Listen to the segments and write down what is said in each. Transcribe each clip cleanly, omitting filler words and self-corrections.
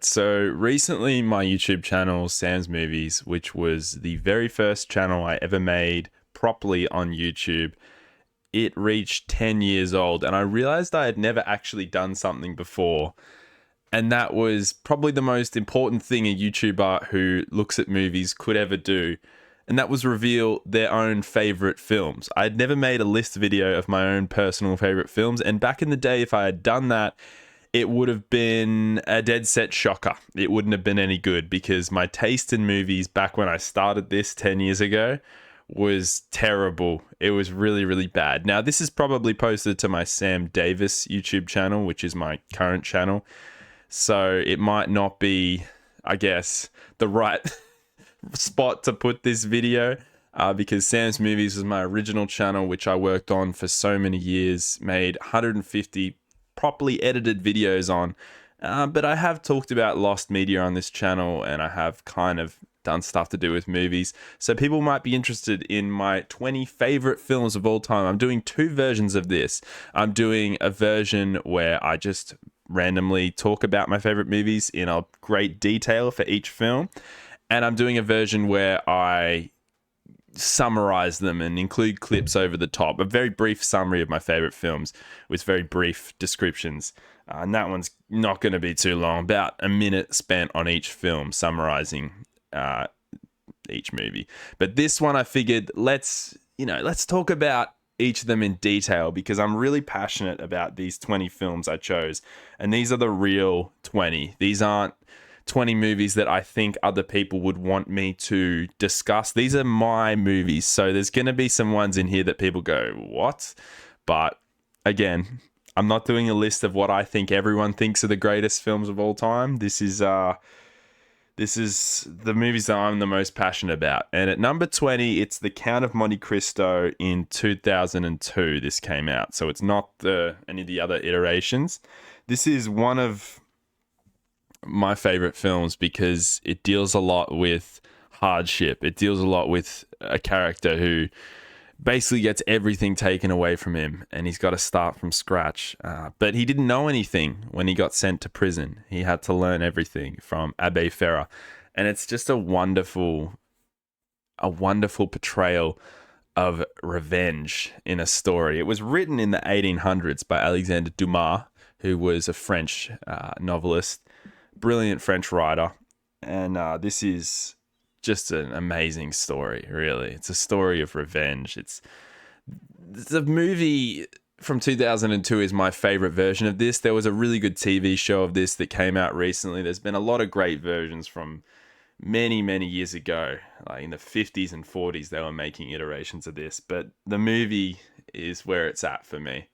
right. So recently, my YouTube channel, Sam's Movies, which was the very first channel I ever made properly on YouTube, it reached 10 years old. And I realized I had never actually done something before. And that was probably the most important thing a YouTuber who looks at movies could ever do. And that was reveal their own favorite films. I'd never made a list video of my own personal favorite films. And back in the day, if I had done that, it would have been a dead set shocker. It wouldn't have been any good because my taste in movies back when I started this 10 years ago was terrible. It was really, really bad. Now, this is probably posted to my Sam Davis YouTube channel, which is my current channel. So it might not be, I guess, the right spot to put this video because Sam's Movies was my original channel, which I worked on for so many years, made 150 properly edited videos on. But I have talked about lost media on this channel, and I have kind of done stuff to do with movies. So people might be interested in my 20 favorite films of all time. I'm doing two versions of this. I'm doing a version where I just randomly talk about my favorite movies in a great detail for each film. And I'm doing a version where I summarize them and include clips over the top, a very brief summary of my favorite films with very brief descriptions. And that one's not going to be too long, about a minute spent on each film summarizing each movie. But this one, I figured let's talk about each of them in detail because I'm really passionate about these 20 films I chose. And these are the real 20. These aren't 20 movies that I think other people would want me to discuss. These are my movies. So there's going to be some ones in here that people go, what? But again, I'm not doing a list of what I think everyone thinks are the greatest films of all time. This is the movies that I'm the most passionate about. And at number 20, it's The Count of Monte Cristo in 2002. This came out. So it's not any of the other iterations. This is one of my favorite films because it deals a lot with hardship. It deals a lot with a character who basically gets everything taken away from him and he's got to start from scratch. But he didn't know anything when he got sent to prison. He had to learn everything from Abbe Ferrer. And it's just a wonderful portrayal of revenge in a story. It was written in the 1800s by Alexandre Dumas, who was a French novelist. Brilliant French writer, and this is just an amazing story, really. It's a story of revenge. The movie from 2002 is my favorite version of this. There was a really good TV show of this that came out recently. There's been a lot of great versions from many, many years ago. Like in the 50s and 40s, they were making iterations of this, but the movie is where it's at for me.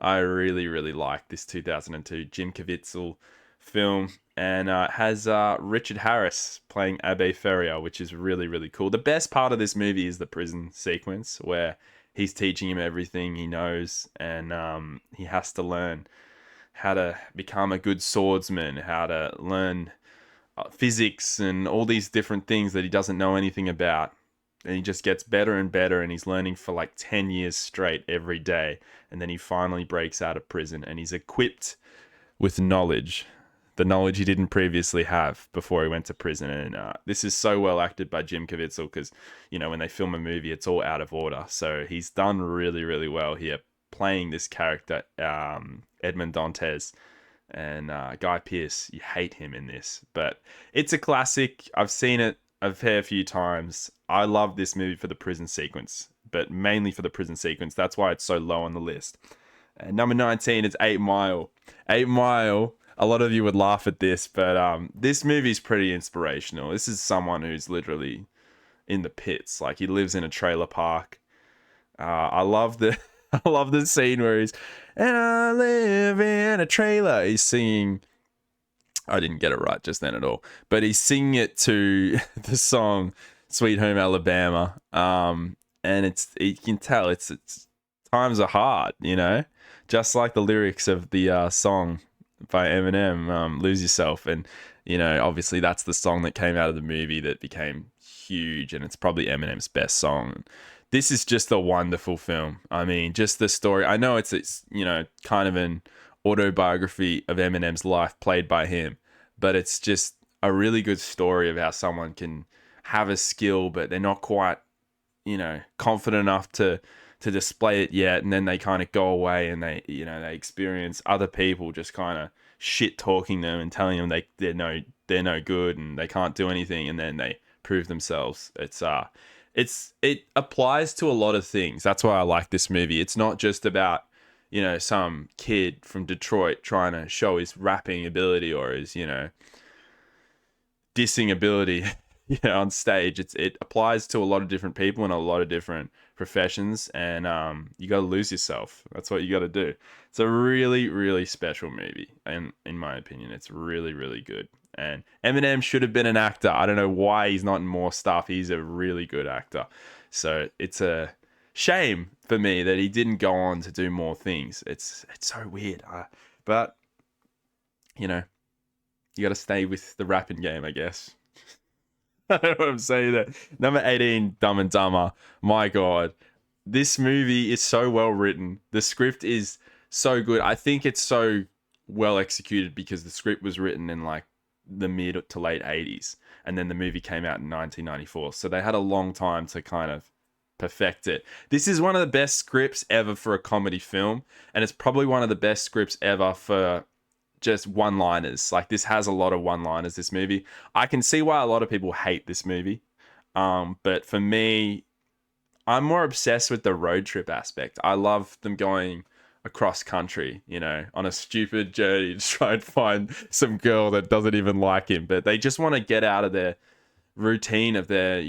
I really, really like this 2002 Jim Caviezel film, and has Richard Harris playing Abbe Ferrier, which is really, really cool. The best part of this movie is the prison sequence where he's teaching him everything he knows, and he has to learn how to become a good swordsman, how to learn physics and all these different things that he doesn't know anything about. And he just gets better and better, and he's learning for like 10 years straight every day. And then he finally breaks out of prison, and he's equipped with knowledge. The knowledge he didn't previously have before he went to prison. And this is so well acted by Jim Caviezel because, when they film a movie, it's all out of order. So he's done really, really well here playing this character, Edmond Dantes. And Guy Pearce, you hate him in this. But it's a classic. I've seen it a fair few times. I love this movie for the prison sequence, but mainly for the prison sequence. That's why it's so low on the list. Number 19 is 8 Mile. 8 Mile. A lot of you would laugh at this, but this movie's pretty inspirational. This is someone who's literally in the pits. Like, he lives in a trailer park. I love the I love the scene where and I live in a trailer. He's singing. I didn't get it right just then at all, but he's singing it to the song "Sweet Home Alabama," and you can tell it's times are hard, just like the lyrics of the song by Eminem, "Lose Yourself," and obviously that's the song that came out of the movie that became huge, and it's probably Eminem's best song. This is just a wonderful film. I mean, just the story. I know it's kind of an autobiography of Eminem's life played by him, but it's just a really good story of how someone can have a skill, but they're not quite, confident enough to display it yet, and then they kind of go away and they experience other people just kind of shit talking them and telling them they're no good and they can't do anything, and then they prove themselves. It applies to a lot of things. That's why I like this movie. It's not just about some kid from Detroit trying to show his rapping ability or his dissing ability on stage. It applies to a lot of different people in a lot of different professions, and you got to lose yourself. That's what you got to do. It's a really, really special movie, and in my opinion, it's really, really good. And Eminem should have been an actor. I don't know why he's not in more stuff. He's a really good actor. So it's a shame for me that he didn't go on to do more things. It's so weird. But you got to stay with the rapping game, I guess. I don't know what I'm saying there. Number 18, Dumb and Dumber. My God. This movie is so well written. The script is so good. I think it's so well executed because the script was written in like the mid to late 80s. And then the movie came out in 1994. So they had a long time to kind of perfect it. This is one of the best scripts ever for a comedy film. And it's probably one of the best scripts ever for just one-liners. Like, this has a lot of one-liners, this movie. I can see why a lot of people hate this movie. But for me, I'm more obsessed with the road trip aspect. I love them going across country, on a stupid journey to try and find some girl that doesn't even like him. But they just want to get out of their routine of their,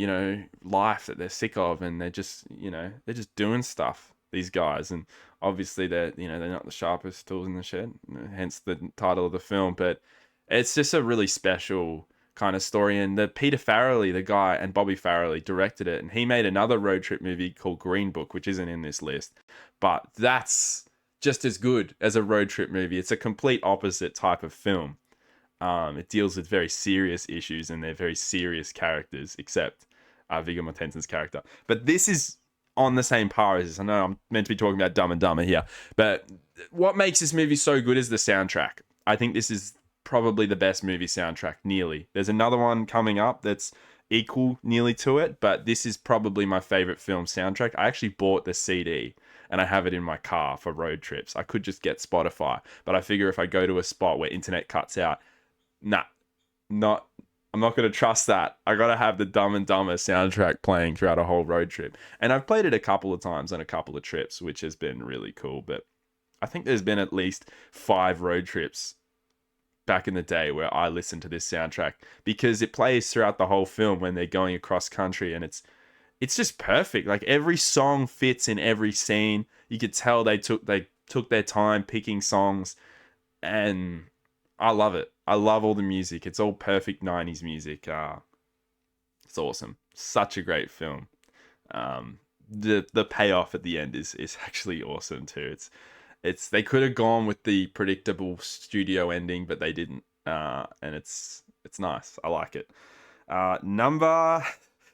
life that they're sick of. And they're just, they're just doing stuff, these guys. And obviously they're not the sharpest tools in the shed, hence the title of the film. But it's just a really special kind of story. And the Peter Farrelly, the guy, and Bobby Farrelly directed it, and he made another road trip movie called Green Book, which isn't in this list, but that's just as good as a road trip movie. It's a complete opposite type of film. It deals with very serious issues, and they're very serious characters, except Viggo Mortensen's character. But this is on the same par as this. I know I'm meant to be talking about Dumb and Dumber here, but what makes this movie so good is the soundtrack. I think this is probably the best movie soundtrack, nearly. There's another one coming up that's equal nearly to it, but this is probably my favorite film soundtrack. I actually bought the CD and I have it in my car for road trips. I could just get Spotify, but I figure if I go to a spot where internet cuts out, I'm not going to trust that. I got to have the Dumb and Dumber soundtrack playing throughout a whole road trip. And I've played it a couple of times on a couple of trips, which has been really cool. But I think there's been at least 5 road trips back in the day where I listened to this soundtrack because it plays throughout the whole film when they're going across country, and it's just perfect. Like, every song fits in every scene. You could tell they took their time picking songs, and I love it. I love all the music. It's all perfect 90s music. It's awesome. Such a great film. The payoff at the end is actually awesome too. It's they could have gone with the predictable studio ending, but they didn't. And it's nice. I like it. Number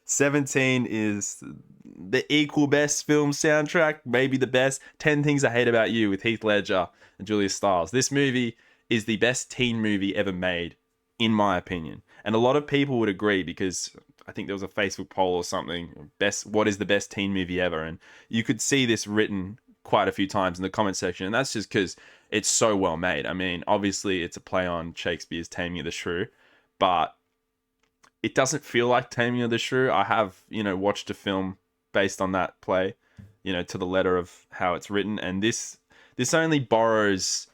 17 is the equal best film soundtrack, maybe the best. 10 Things I Hate About You with Heath Ledger and Julia Stiles. This movie is the best teen movie ever made, in my opinion. And a lot of people would agree, because I think there was a Facebook poll or something, what is the best teen movie ever? And you could see this written quite a few times in the comment section, and that's just because it's so well made. I mean, obviously it's a play on Shakespeare's Taming of the Shrew, but it doesn't feel like Taming of the Shrew. I have, watched a film based on that play, to the letter of how it's written, and this only borrows,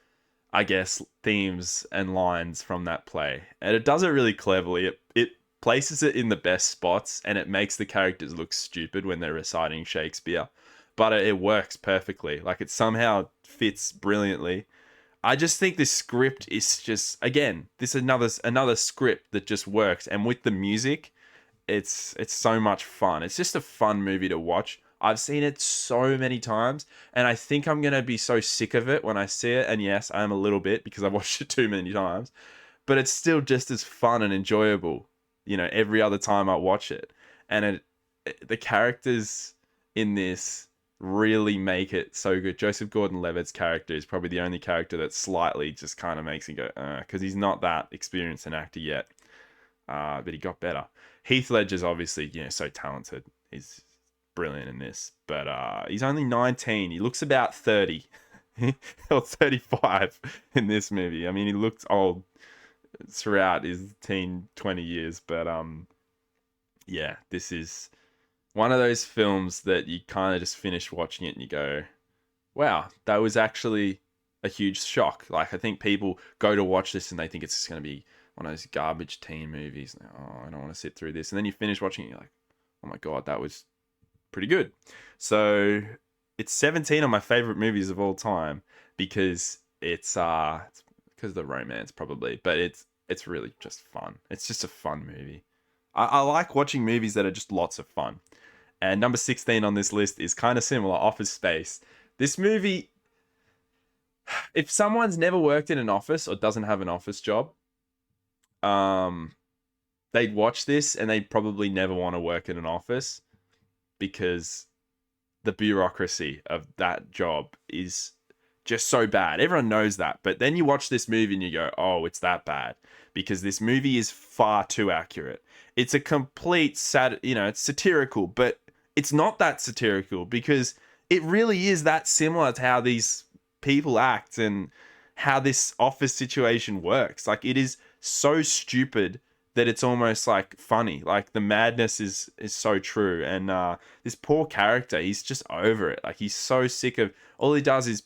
I guess, themes and lines from that play. And it does it really cleverly. It places it in the best spots, and it makes the characters look stupid when they're reciting Shakespeare. But it works perfectly. Like, it somehow fits brilliantly. I just think this script is just, again, this is another script that just works. And with the music, it's so much fun. It's just a fun movie to watch. I've seen it so many times, and I think I'm going to be so sick of it when I see it. And yes, I am a little bit, because I've watched it too many times, but it's still just as fun and enjoyable, every other time I watch it. And the characters in this really make it so good. Joseph Gordon-Levitt's character is probably the only character that slightly just kind of makes me go, because he's not that experienced an actor yet. But he got better. Heath Ledger's obviously, so talented. He's brilliant in this. But he's only 19. He looks about 30 or 35 in this movie. I mean, he looked old throughout his 20 years. But yeah, this is one of those films that you kind of just finish watching it and you go, wow, that was actually a huge shock. Like, I think people go to watch this and they think it's just going to be one of those garbage teen movies. Like, oh, I don't want to sit through this. And then you finish watching it, you're like, oh my God, that was pretty good. So it's 17 of my favorite movies of all time because it's because of the romance probably, but it's really just fun. It's just a fun movie. I like watching movies that are just lots of fun. And number 16 on this list is kind of similar, Office Space. This movie, if someone's never worked in an office or doesn't have an office job, they'd watch this and they'd probably never want to work in an office because the bureaucracy of that job is just so bad. Everyone knows that. But then you watch this movie and you go, oh, it's that bad. Because this movie is far too accurate. It's a complete it's satirical, but it's not that satirical because it really is that similar to how these people act and how this office situation works. Like, it is so stupid that it's almost like funny. Like, the madness is so true. And this poor character, he's just over it. Like, he's so sick of, all he does is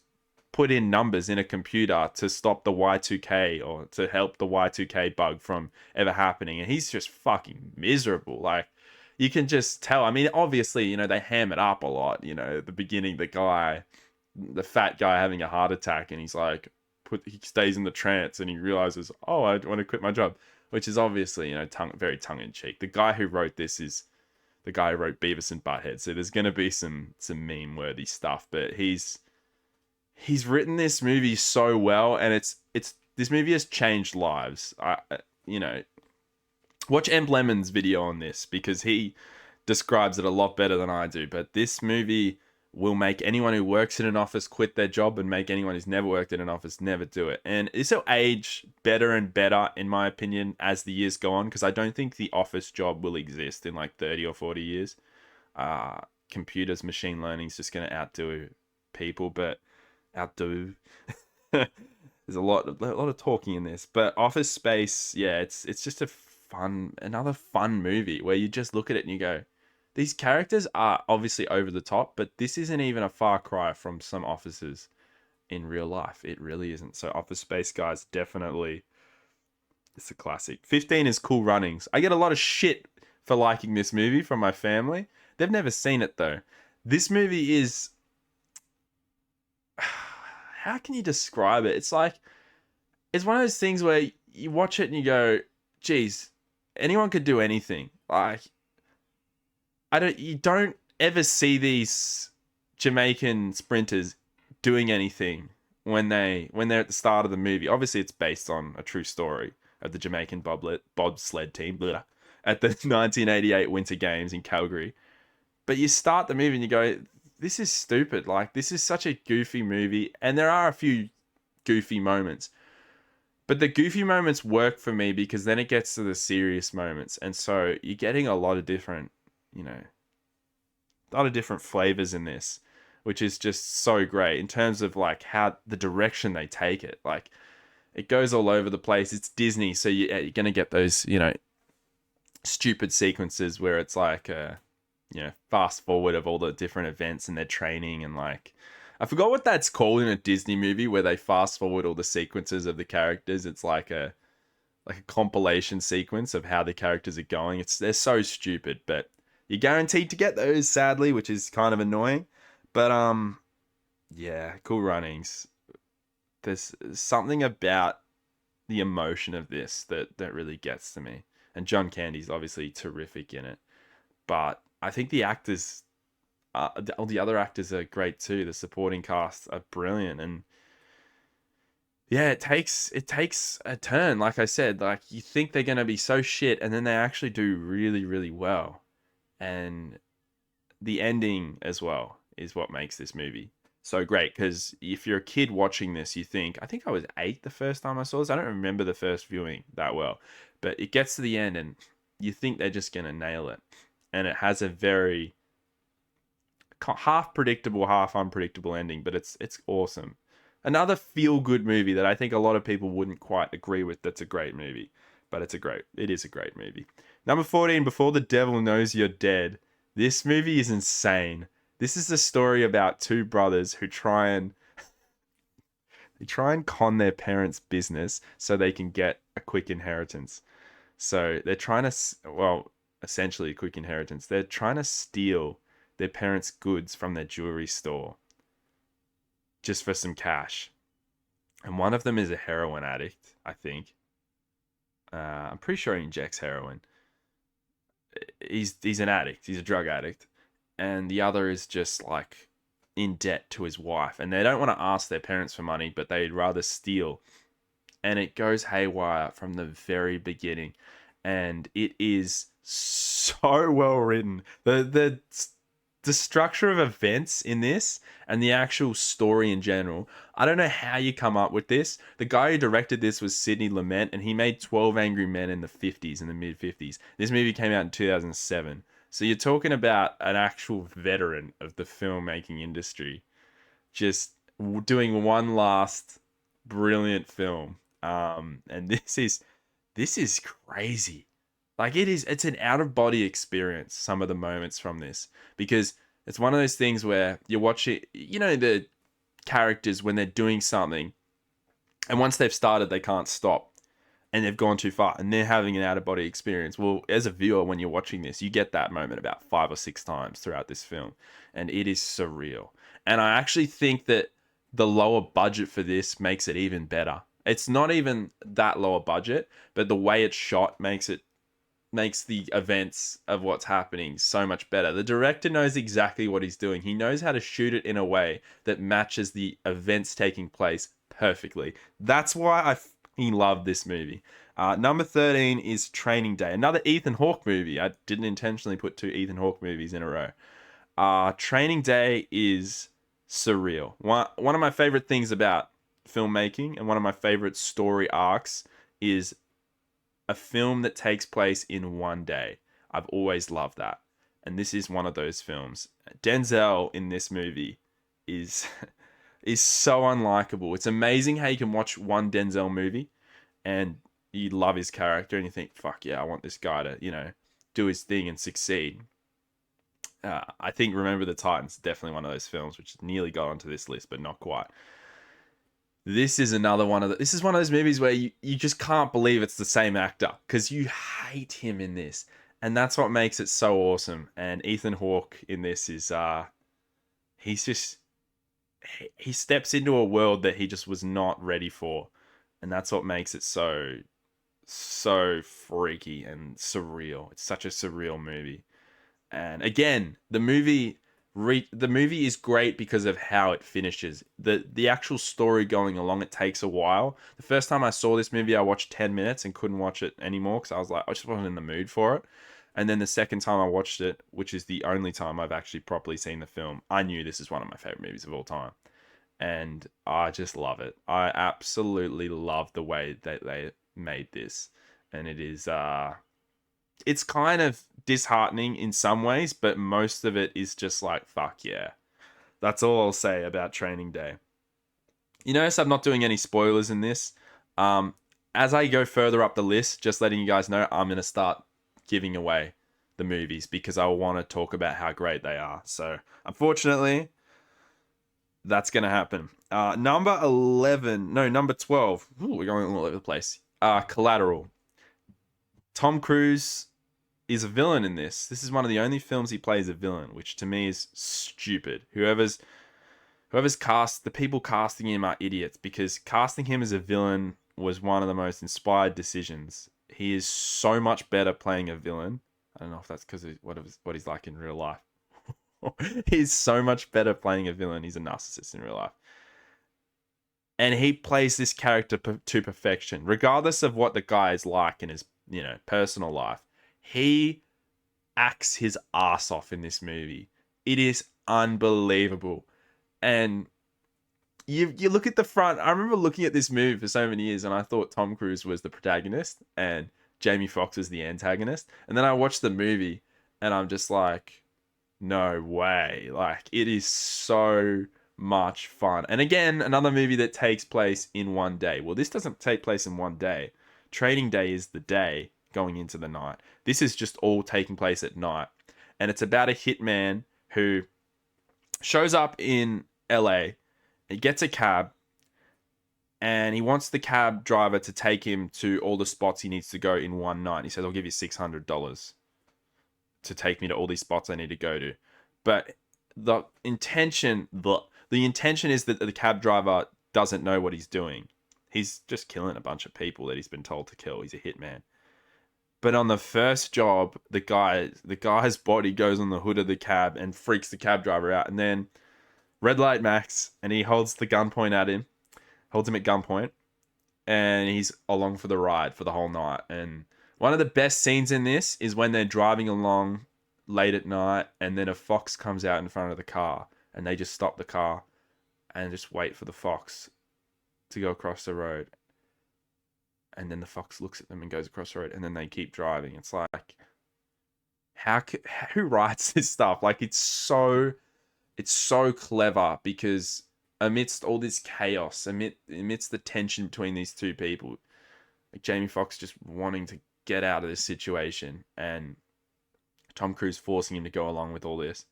put in numbers in a computer to stop the Y2K or to help the Y2K bug from ever happening. And he's just fucking miserable. Like, you can just tell. I mean, obviously, they ham it up a lot. At the beginning, the fat guy having a heart attack, and he's like, he stays in the trance and he realizes, oh, I want to quit my job, which is obviously, very tongue in cheek. The guy who wrote this is the guy who wrote Beavis and Butthead. So there's going to be some meme worthy stuff, but he's written this movie so well, and this movie has changed lives. Watch Em Lemon's video on this because he describes it a lot better than I do. But this movie will make anyone who works in an office quit their job and make anyone who's never worked in an office never do it. And this will age better and better, in my opinion, as the years go on, because I don't think the office job will exist in like 30 or 40 years. Computers, machine learning is just going to outdo people, but outdo... There's a lot of talking in this, but Office Space, yeah, it's just another fun movie where you just look at it and you go, these characters are obviously over the top, but this isn't even a far cry from some offices in real life. It really isn't. So Office Space, guys, definitely, it's a classic. 15 is Cool Runnings. I get a lot of shit for liking this movie from my family. They've never seen it though. This movie is... How can you describe it? It's like, it's one of those things where you watch it and you go, geez, anyone could do anything. Like, you don't ever see these Jamaican sprinters doing anything when they're at the start of the movie. Obviously, it's based on a true story of the Jamaican bobsled team at the 1988 Winter Games in Calgary. But you start the movie and you go, this is stupid. Like, this is such a goofy movie, and there are a few goofy moments. But the goofy moments work for me because then it gets to the serious moments. And so you're getting a lot of different, flavors in this, which is just so great in terms of like how the direction they take it. Like, it goes all over the place. It's Disney. So you're going to get those, stupid sequences where it's like, fast forward of all the different events and their training, and like, I forgot what that's called in a Disney movie where they fast forward all the sequences of the characters. It's like a compilation sequence of how the characters are going. They're so stupid, but you're guaranteed to get those, sadly, which is kind of annoying. But yeah, Cool Runnings. There's something about the emotion of this that really gets to me. And John Candy's obviously terrific in it, but I think the actors, all the other actors are great too. The supporting cast are brilliant, and yeah, it takes a turn. Like I said, like, you think they're gonna be so shit, and then they actually do really, really well. And the ending as well is what makes this movie so great. Because if you're a kid watching this, you think, I think I was 8 the first time I saw this. I don't remember the first viewing that well, but it gets to the end and you think they're just going to nail it. And it has a very half predictable, half unpredictable ending, but it's awesome. Another feel good movie that I think a lot of people wouldn't quite agree with. That's a great movie, but it is a great movie. Number 14, Before the Devil Knows You're Dead. This movie is insane. This is a story about two brothers who try and con their parents' business so they can get a quick inheritance. So they're trying to, well, essentially a quick inheritance. They're trying to steal their parents' goods from their jewelry store just for some cash. And one of them is a heroin addict, I think. I'm pretty sure he injects heroin. He's an addict. He's a drug addict. And the other is just like in debt to his wife. And they don't want to ask their parents for money, but they'd rather steal. And it goes haywire from the very beginning. And it is so well written. The structure of events in this and the actual story in general, I don't know how you come up with this. The guy who directed this was Sidney Lumet, and he made 12 Angry Men in the 50s, in the mid 50s. This movie came out in 2007. So you're talking about an actual veteran of the filmmaking industry just doing one last brilliant film. And this is crazy. Like it's an out of body experience, some of the moments from this, because it's one of those things where you watch it, you know, the characters when they're doing something and once they've started, they can't stop and they've gone too far and they're having an out of body experience. Well, as a viewer, when you're watching this, you get that moment about 5 or 6 times throughout this film, and it is surreal. And I actually think that the lower budget for this makes it even better. It's not even that lower budget, but the way it's shot makes the events of what's happening so much better. The director knows exactly what he's doing. He knows how to shoot it in a way that matches the events taking place perfectly. That's why I fucking love this movie. Number 13 is Training Day, another Ethan Hawke movie. I didn't intentionally put 2 Ethan Hawke movies in a row. Training Day is surreal. One of my favorite things about filmmaking and one of my favorite story arcs is a film that takes place in one day. I've always loved that. And this is one of those films. Denzel in this movie is so unlikable. It's amazing how you can watch one Denzel movie and you love his character and you think, fuck yeah, I want this guy to, you know, do his thing and succeed. I think Remember the Titans is definitely one of those films which nearly got onto this list, but not quite. This is another one of this is one of those movies where you just can't believe it's the same actor because you hate him in this. And that's what makes it so awesome. And Ethan Hawke in this is he steps into a world that he just was not ready for. And that's what makes it so freaky and surreal. It's such a surreal movie. And again, the movie is great because of how it finishes. The actual story going along, it takes a while. The first time I saw this movie, I watched 10 minutes and couldn't watch it anymore because I was like, I just wasn't in the mood for it. And then the second time I watched it, which is the only time I've actually properly seen the film, I knew this is one of my favorite movies of all time. And I just love it. I absolutely love the way that they made this. And it is it's kind of disheartening in some ways, but most of it is just like, fuck yeah. That's all I'll say about Training Day. You notice I'm not doing any spoilers in this. As I go further up the list, just letting you guys know, I'm going to start giving away the movies because I want to talk about how great they are. So, unfortunately, that's going to happen. Number 12. Ooh, we're going all over the place. Collateral. Tom Cruise is a villain in this. This is one of the only films he plays a villain, which to me is stupid. Whoever's cast, the people casting him are idiots because casting him as a villain was one of the most inspired decisions. He is so much better playing a villain. I don't know if that's because of what he's like in real life. He's so much better playing a villain. He's a narcissist in real life. And he plays this character to perfection, regardless of what the guy is like in his, personal life. He acts his ass off in this movie. It is unbelievable. And you look at the front. I remember looking at this movie for so many years, and I thought Tom Cruise was the protagonist and Jamie Foxx was the antagonist. And then I watched the movie, and I'm just like, no way! Like, it is so much fun. And again, another movie that takes place in one day. Well, this doesn't take place in one day. Training Day is the day going into the night. This is just all taking place at night, and it's about a hitman who shows up in LA. He gets a cab and he wants the cab driver to take him to all the spots he needs to go in one night. He says, I'll give you $600 to take me to all these spots I need to go to. But the intention is that the cab driver doesn't know what he's doing. He's just killing a bunch of people that he's been told to kill. He's a hitman. But on the first job, the guy's body goes on the hood of the cab and freaks the cab driver out. And then red light max, and he holds the gunpoint at him, holds him at gunpoint, and he's along for the ride for the whole night. And one of the best scenes in this is when they're driving along late at night, and then a fox comes out in front of the car, and they just stop the car and just wait for the fox to go across the road. And then the fox looks at them and goes across the road, and then they keep driving. It's like, who writes this stuff? Like, it's so clever, because amidst all this chaos, amidst the tension between these two people, like Jamie Foxx just wanting to get out of this situation, and Tom Cruise forcing him to go along with all this,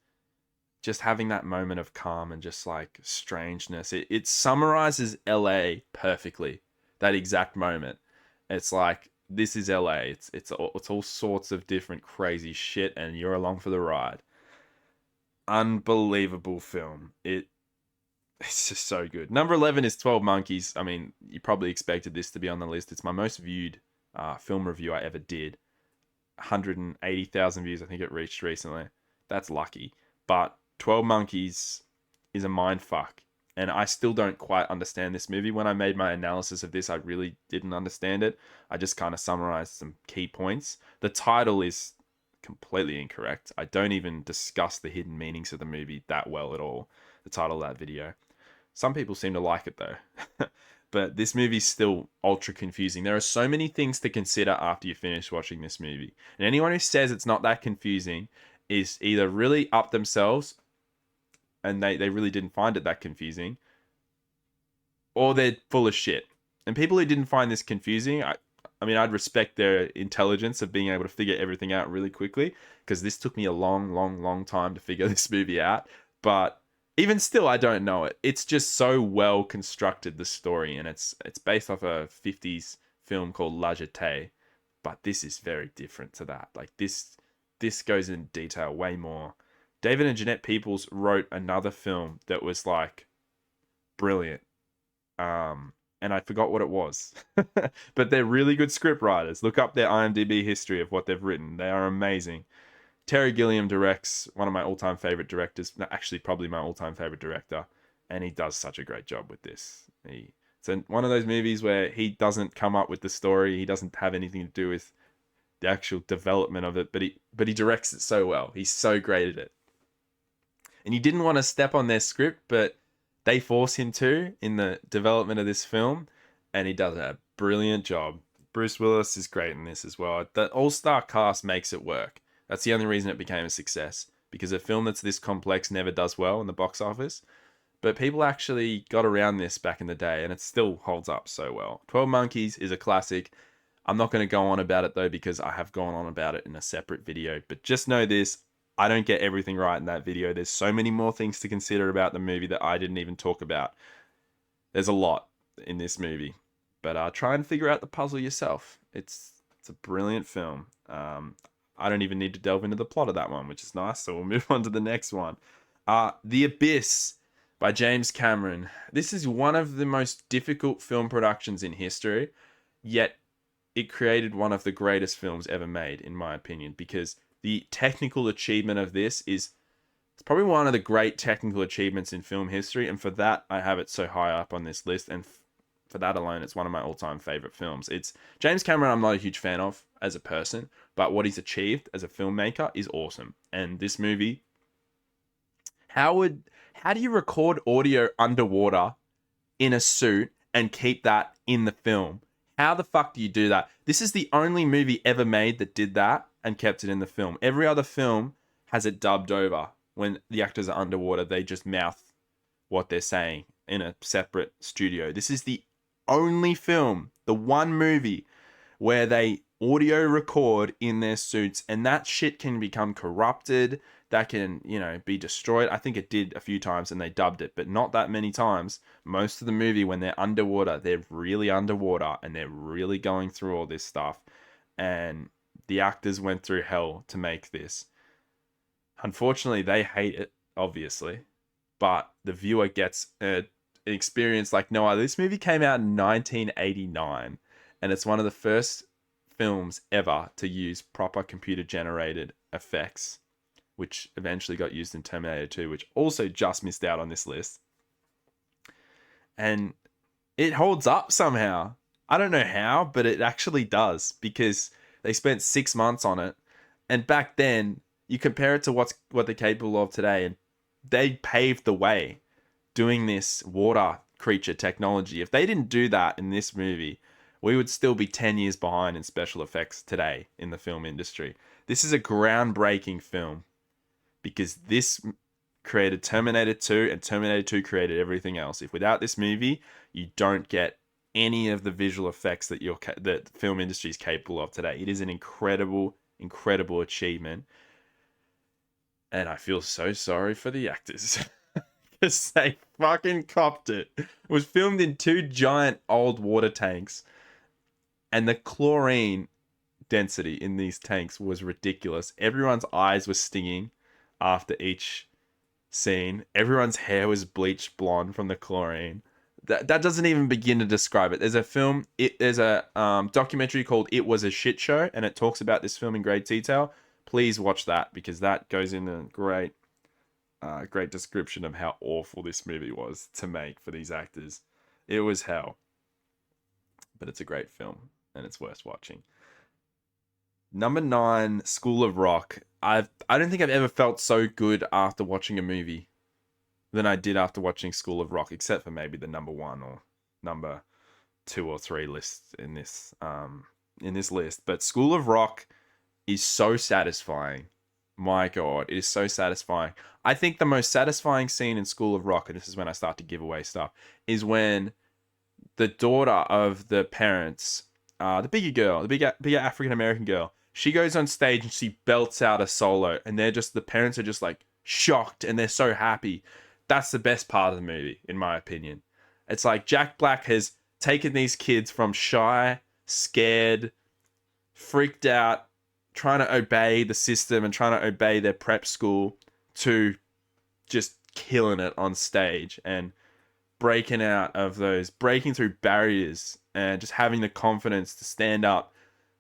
just having that moment of calm and just like strangeness. It summarizes LA perfectly. That exact moment. It's like, this is LA. It's all sorts of different crazy shit, and you're along for the ride. Unbelievable film. It's just so good. Number 11 is 12 Monkeys. I mean, you probably expected this to be on the list. It's my most viewed film review I ever did. 180,000 views, I think it reached recently. That's lucky. But 12 Monkeys is a mind fuck. And I still don't quite understand this movie. When I made my analysis of this, I really didn't understand it. I just kind of summarized some key points. The title is completely incorrect. I don't even discuss the hidden meanings of the movie that well at all, the title of that video. Some people seem to like it though. But this movie's still ultra confusing. There are so many things to consider after you finish watching this movie. And anyone who says it's not that confusing is either really up themselves and they really didn't find it that confusing, or they're full of shit. And people who didn't find this confusing, I mean, I'd respect their intelligence of being able to figure everything out really quickly, because this took me a long time to figure this movie out. But even still, I don't know it. It's just so well constructed, the story, and it's based off a 50s film called La Jetée, but this is very different to that. Like, this goes in detail way more. David and Jeanette Peoples wrote another film that was like brilliant. And I forgot what it was. But they're really good script writers. Look up their IMDb history of what they've written. They are amazing. Terry Gilliam directs, one of my all-time favorite directors. No, actually, probably my all-time favorite director. And he does such a great job with this. It's one of those movies where he doesn't come up with the story. He doesn't have anything to do with the actual development of it. But he directs it so well. He's so great at it. And you didn't want to step on their script, but they force him to in the development of this film, and he does a brilliant job. Bruce Willis is great in this as well. The all-star cast makes it work. That's the only reason it became a success, because a film that's this complex never does well in the box office. But people actually got around this back in the day, and it still holds up so well. 12 Monkeys is a classic. I'm not going to go on about it, though, because I have gone on about it in a separate video. But just know this. I don't get everything right in that video. There's so many more things to consider about the movie that I didn't even talk about. There's a lot in this movie. But try and figure out the puzzle yourself. It's a brilliant film. I don't even need to delve into the plot of that one, which is nice. So we'll move on to the next one. The Abyss by James Cameron. This is one of the most difficult film productions in history, yet it created one of the greatest films ever made, in my opinion, because the technical achievement of this it's probably one of the great technical achievements in film history, and for that, I have it so high up on this list, and for that alone, it's one of my all-time favorite films. It's James Cameron, I'm not a huge fan of as a person, but what he's achieved as a filmmaker is awesome, and this movie How do you record audio underwater in a suit and keep that in the film? How the fuck do you do that? This is the only movie ever made that did that and kept it in the film. Every other film has it dubbed over. When the actors are underwater, they just mouth what they're saying in a separate studio. This is the only film, the one movie where they audio record in their suits, and that shit can become corrupted. That can, be destroyed. I think it did a few times and they dubbed it, but not that many times. Most of the movie, when they're underwater, they're really underwater and they're really going through all this stuff. And the actors went through hell to make this. Unfortunately, they hate it, obviously, but the viewer gets an experience like no other. This movie came out in 1989, and it's one of the first films ever to use proper computer-generated effects, which eventually got used in Terminator 2, which also just missed out on this list. And it holds up somehow. I don't know how, but it actually does, because they spent 6 months on it. And back then, you compare it to what they're capable of today, and they paved the way doing this water creature technology. If they didn't do that in this movie, we would still be 10 years behind in special effects today in the film industry. This is a groundbreaking film because this created Terminator 2, and Terminator 2 created everything else. If without this movie, you don't get any of the visual effects that the film industry is capable of today. It is an incredible, incredible achievement. And I feel so sorry for the actors because they fucking copped it. It was filmed in 2 giant old water tanks, and the chlorine density in these tanks was ridiculous. Everyone's eyes were stinging after each scene. Everyone's hair was bleached blonde from the chlorine. That doesn't even begin to describe it. There's a documentary called It Was a Shit Show, and it talks about this film in great detail. Please watch that, because that goes in a great description of how awful this movie was to make for these actors. It was hell. But it's a great film, and it's worth watching. Number 9, School of Rock. I don't think I've ever felt so good after watching a movie than I did after watching School of Rock, except for maybe the number 1 or number 2 or 3 lists in this list. But School of Rock is so satisfying. My God, it is so satisfying. I think the most satisfying scene in School of Rock, and this is when I start to give away stuff, is when the daughter of the parents, the bigger African American girl, she goes on stage and she belts out a solo, and the parents are just like shocked and they're so happy. That's the best part of the movie, in my opinion. It's like Jack Black has taken these kids from shy, scared, freaked out, trying to obey the system and trying to obey their prep school, to just killing it on stage and breaking through barriers and just having the confidence to stand up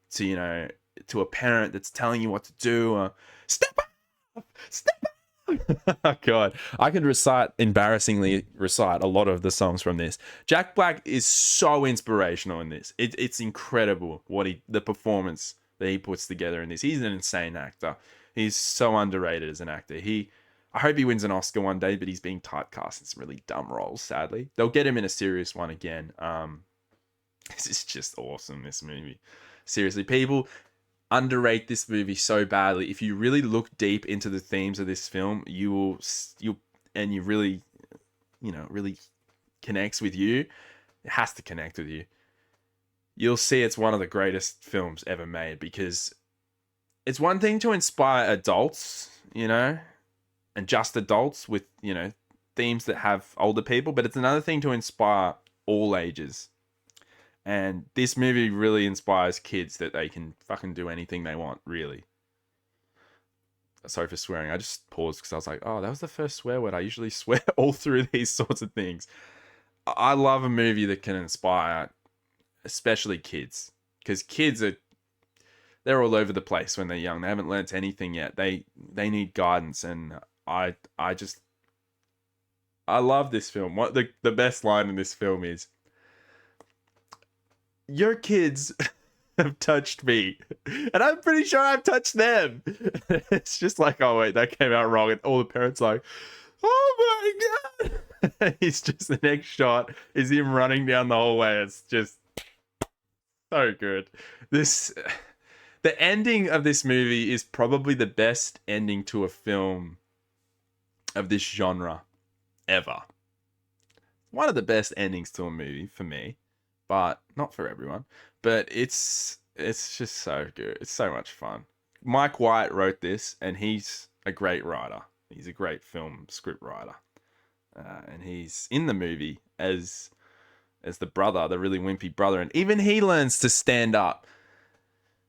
to, to a parent that's telling you what to do. Step up! Step up! Oh God, I could embarrassingly recite a lot of the songs from this. Jack Black is so inspirational in this. It's incredible the performance that he puts together in this. He's an insane actor. He's so underrated as an actor. I hope he wins an Oscar one day, but he's being typecast in some really dumb roles, sadly. They'll get him in a serious one again. This is just awesome, this movie. Seriously, people underrate this movie so badly. If you really look deep into the themes of this film, you really, really connects with you. It has to connect with you. You'll see it's one of the greatest films ever made, because it's one thing to inspire adults, and just adults with, themes that have older people, but it's another thing to inspire all ages. And this movie really inspires kids that they can fucking do anything they want, really. Sorry for swearing. I just paused because I was like, oh, that was the first swear word. I usually swear all through these sorts of things. I love a movie that can inspire, especially kids. Because they're all over the place when they're young. They haven't learnt anything yet. They need guidance. And I love this film. What the best line in this film is, your kids have touched me, and I'm pretty sure I've touched them. It's just like, oh wait, that came out wrong, and all the parents like, Oh my god! It's just the next shot is him running down the hallway. It's just so good. This the ending of this movie is probably the best ending to a film of this genre ever. One of the best endings to a movie for me, but not for everyone. But it's just so good. It's so much fun. Mike White wrote this, and he's a great writer. He's a great film script writer, and he's in the movie as the brother, the really wimpy brother, and even he learns to stand up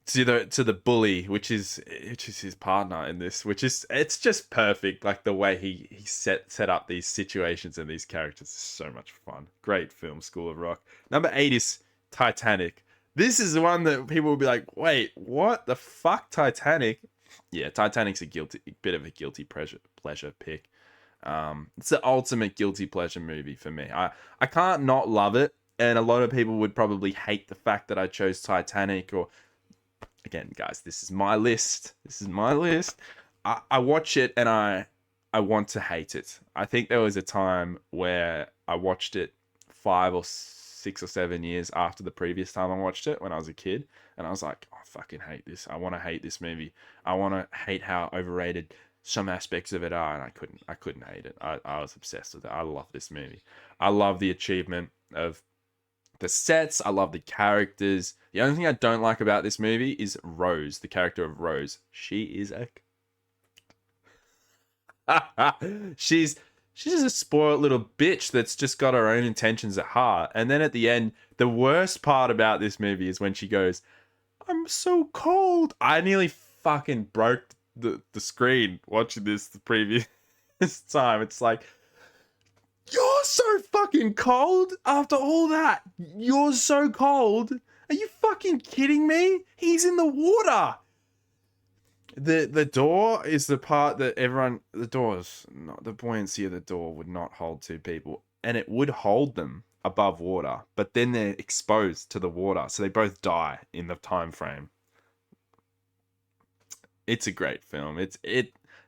to the bully, which is his partner in this, which is it's just perfect. Like the way he set up these situations and these characters is so much fun. Great film, School of Rock. Number 8 is Titanic. This is the one that people will be like, wait, what the fuck, Titanic? Yeah, Titanic's a bit of a guilty pleasure pick. It's the ultimate guilty pleasure movie for me. I can't not love it, and a lot of people would probably hate the fact that I chose Titanic. Or again, guys, this is my list. I watch it and I want to hate it. I think there was a time where I watched it 5 or 6 or 7 years after the previous time I watched it when I was a kid, and I was like, oh, I fucking hate this. I want to hate this movie. I want to hate how overrated some aspects of it are, and I couldn't hate it. I was obsessed with it. I love this movie. I love the achievement of the sets. I love the characters. The only thing I don't like about this movie is Rose, the character of Rose. She is a she's just a spoiled little bitch that's just got her own intentions at heart. And then at the end, the worst part about this movie is when she goes, I'm so cold. I nearly fucking broke the screen watching this the previous time. It's like, you're so fucking cold after all that. You're so cold. Are you fucking kidding me? He's in the water. The door is the part that the door's not, the buoyancy of the door would not hold 2 people, and it would hold them above water, but then they're exposed to the water, so they both die in the time frame. It's a great film. It's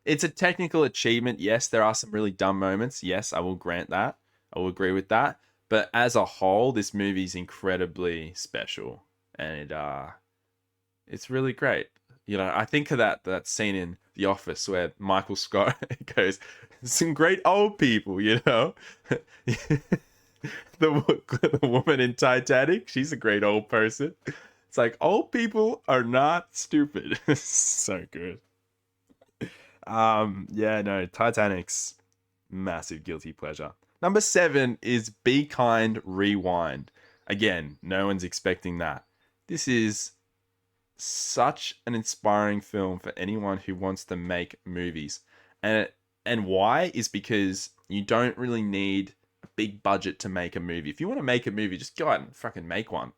a technical achievement. Yes, there are some really dumb moments. Yes, I will grant that. I will agree with that. But as a whole, this movie's incredibly special, and it's really great. You know, I think of that scene in The Office where Michael Scott goes, "Some great old people," you know. The woman in Titanic, she's a great old person. It's like, old people are not stupid. So good. Yeah, no, Titanic's massive guilty pleasure. Number 7 is Be Kind, Rewind. Again, no one's expecting that. This is such an inspiring film for anyone who wants to make movies. And why is because you don't really need a big budget to make a movie. If you want to make a movie, just go out and fucking make one.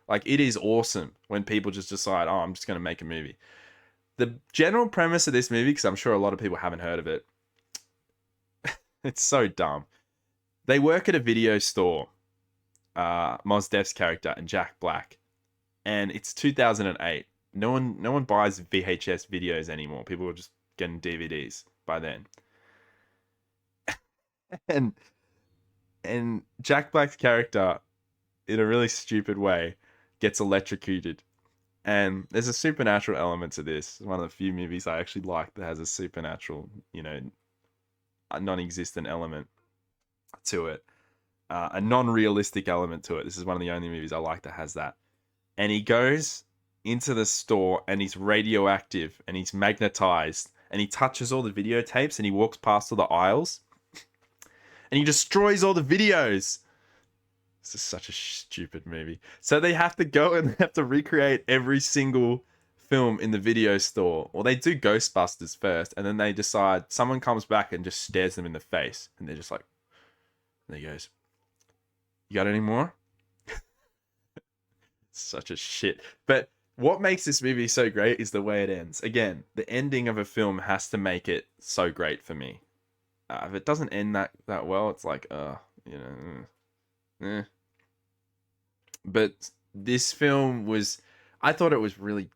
Like, it is awesome when people just decide, oh, I'm just going to make a movie. The general premise of this movie, because I'm sure a lot of people haven't heard of it, it's so dumb. They work at a video store, Mos Def's character and Jack Black, and it's 2008. No one buys VHS videos anymore. People are just getting DVDs by then. And Jack Black's character, in a really stupid way, gets electrocuted. And there's a supernatural element to this. It's one of the few movies I actually like that has a supernatural, a non-existent element to it. A non-realistic element to it. This is one of the only movies I like that has that. And he goes into the store and he's radioactive and he's magnetized and he touches all the videotapes and he walks past all the aisles and he destroys all the videos. This is such a stupid movie. So they have to go and they have to recreate every single film in the video store. Well, they do Ghostbusters first, and then they decide, someone comes back and just stares them in the face, and they're just like, and he goes, you got any more? Such a shit. But what makes this movie so great is the way it ends. Again, the ending of a film has to make it so great for me. If it doesn't end that well, it's like, Eh. But this film was, I thought it was really a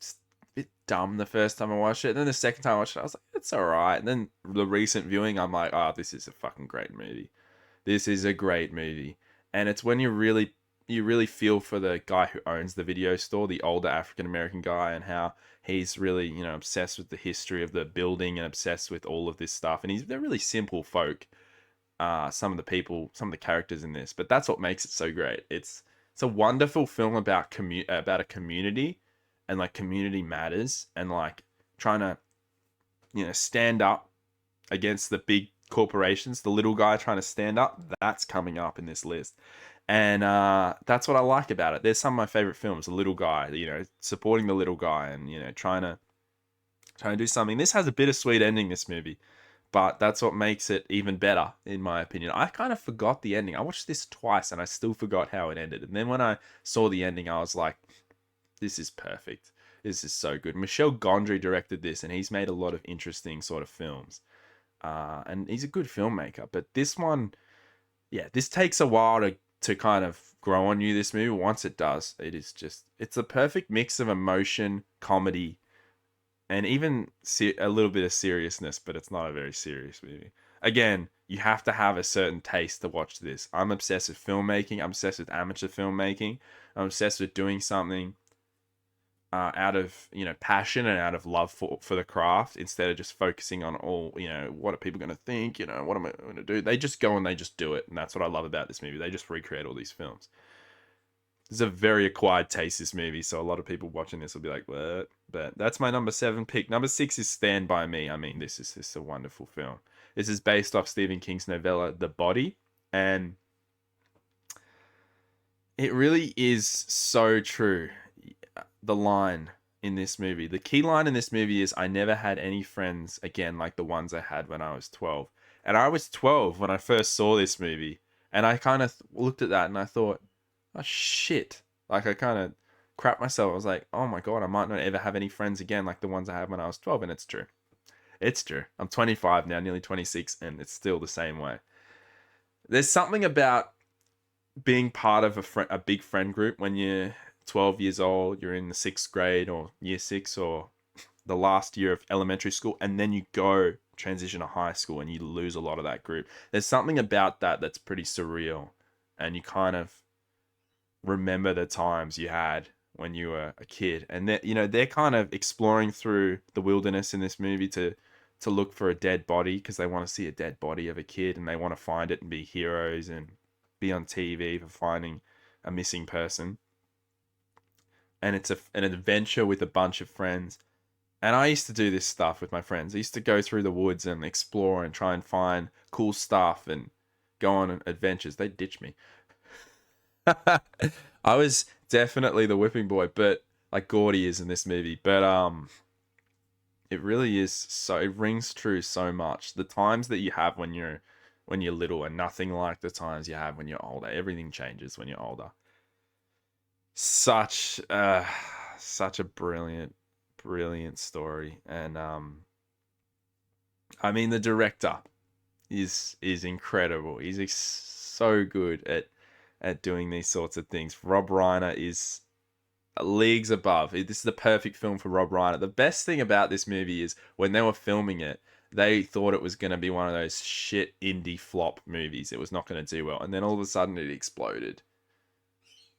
bit dumb the first time I watched it. And then the second time I watched it, I was like, it's all right. And then the recent viewing, I'm like, oh, this is a fucking great movie. This is a great movie. And it's when you really feel for the guy who owns the video store, the older African American guy, and how he's really, obsessed with the history of the building and obsessed with all of this stuff. And they're really simple folk. Some of the people, some of the characters in this, but that's what makes it so great. It's a wonderful film about about a community, and like community matters, and like trying to stand up against the big corporations. The little guy trying to stand up, that's coming up in this list. And that's what I like about it. There's some of my favorite films. The little guy, supporting the little guy, and trying to do something. This has a bittersweet ending, this movie, but that's what makes it even better, in my opinion. I kind of forgot the ending. I watched this twice, and I still forgot how it ended. And then when I saw the ending, I was like, this is perfect. This is so good. Michel Gondry directed this, and he's made a lot of interesting sort of films. And he's a good filmmaker. But this one, yeah, this takes a while to kind of grow on you, this movie. Once it does, it's a perfect mix of emotion, comedy, and even a little bit of seriousness, but it's not a very serious movie. Again, you have to have a certain taste to watch this. I'm obsessed with filmmaking. I'm obsessed with amateur filmmaking. I'm obsessed with doing something out of passion and out of love for the craft, instead of just focusing on all what are people going to think, what am I going to do. They just go and they just do it, and that's what I love about this movie. They just recreate all these films. It's a very acquired taste, this movie, so a lot of people watching this will be like, what? But that's my number 7 pick. Number 6 is Stand By Me. I mean, this is just a wonderful film. This is based off Stephen King's novella The Body, and it really is so true. The line in this movie, the key line in this movie is, I never had any friends again like the ones I had when I was 12. And I was 12 when I first saw this movie, and I kind of looked at that and I thought, oh shit. Like, I kind of crapped myself. I was like, oh my god, I might not ever have any friends again like the ones I had when I was 12. And it's true. It's true. I'm 25 now, nearly 26, and it's still the same way. There's something about being part of a big friend group when you're 12 years old, you're in the 6th grade or year 6 or the last year of elementary school, and then you go transition to high school and you lose a lot of that group. There's something about that that's pretty surreal, and you kind of remember the times you had when you were a kid. And they're kind of exploring through the wilderness in this movie to look for a dead body, because they want to see a dead body of a kid, and they want to find it and be heroes and be on TV for finding a missing person. And it's an adventure with a bunch of friends. And I used to do this stuff with my friends. I used to go through the woods and explore and try and find cool stuff and go on adventures. They ditched me. I was definitely the whipping boy, but like Gordy is in this movie. But it really is so, it rings true so much. The times that you have when you're little are nothing like the times you have when you're older. Everything changes when you're older. Such a brilliant story. And I mean, the director is incredible. He's so good at doing these sorts of things. Rob Reiner is leagues above. This is the perfect film for Rob Reiner. The best thing about this movie is, when they were filming it, they thought it was going to be one of those shit indie flop movies. It was not going to do well. And then all of a sudden it exploded.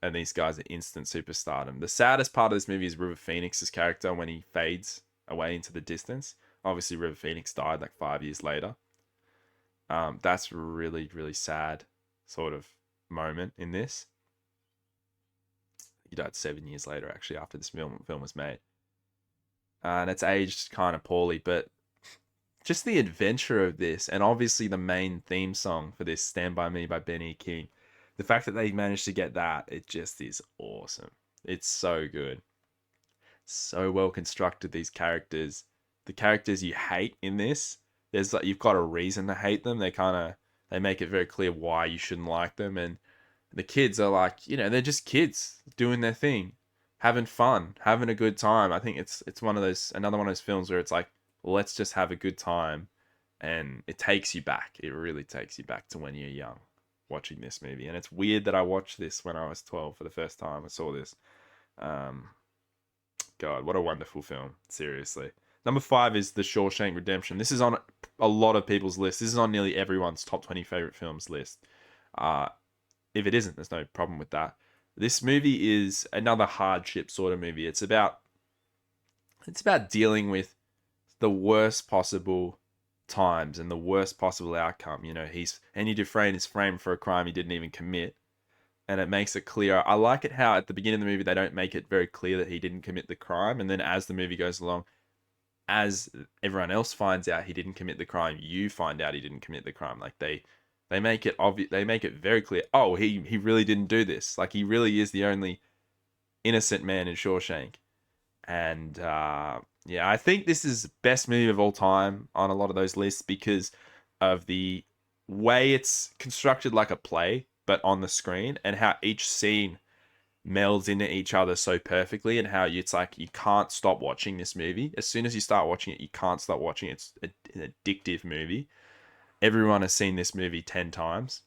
And these guys are instant superstardom. The saddest part of this movie is River Phoenix's character when he fades away into the distance. Obviously, River Phoenix died like 5 years later. That's really, really sad sort of moment in this. He died 7 years later, actually, after this film was made. And it's aged kind of poorly, but just the adventure of this, and obviously the main theme song for this, Stand By Me by Benny King, the fact that they managed to get that, it just is awesome. It's so good. So well constructed, these characters. The characters you hate in this, there's like, you've got a reason to hate them. They make it very clear why you shouldn't like them. And the kids are like, they're just kids doing their thing, having fun, having a good time. I think it's another one of those films where it's like, let's just have a good time. And it takes you back. It really takes you back to when you're young watching this movie. And it's weird that I watched this when I was 12 for the first time. I saw this. God, what a wonderful film. Seriously. Number 5 is The Shawshank Redemption. This is on a lot of people's lists. This is on nearly everyone's top 20 favorite films list. If it isn't, there's no problem with that. This movie is another hardship sort of movie. It's about dealing with the worst possible times and the worst possible outcome. You know, Andy Dufresne is framed for a crime he didn't even commit, and it makes it clear. I like it how at the beginning of the movie they don't make it very clear that he didn't commit the crime, and then as the movie goes along, as everyone else finds out he didn't commit the crime, you find out he didn't commit the crime. Like they make it obvious. They make it very clear. Oh, he really didn't do this. Like he really is the only innocent man in Shawshank. And yeah, I think this is the best movie of all time on a lot of those lists because of the way it's constructed like a play, but on the screen, and how each scene melds into each other so perfectly, and how it's like you can't stop watching this movie. As soon as you start watching it, you can't stop watching it. It's an addictive movie. Everyone has seen this movie 10 times.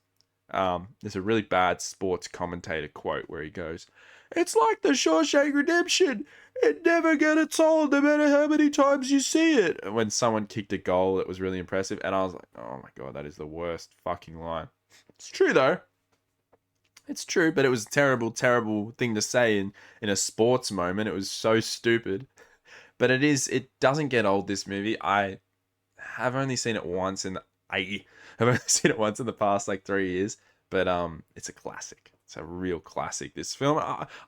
There's a really bad sports commentator quote where he goes, "It's like the Shawshank Redemption. It never gets old no matter how many times you see it." When someone kicked a goal, it was really impressive. And I was like, oh my God, that is the worst fucking line. It's true though. It's true, but it was a terrible, terrible thing to say in a sports moment. It was so stupid. But it doesn't get old, this movie. I have only seen it once I've only seen it once in the past like 3 years, but it's a classic. It's a real classic, this film.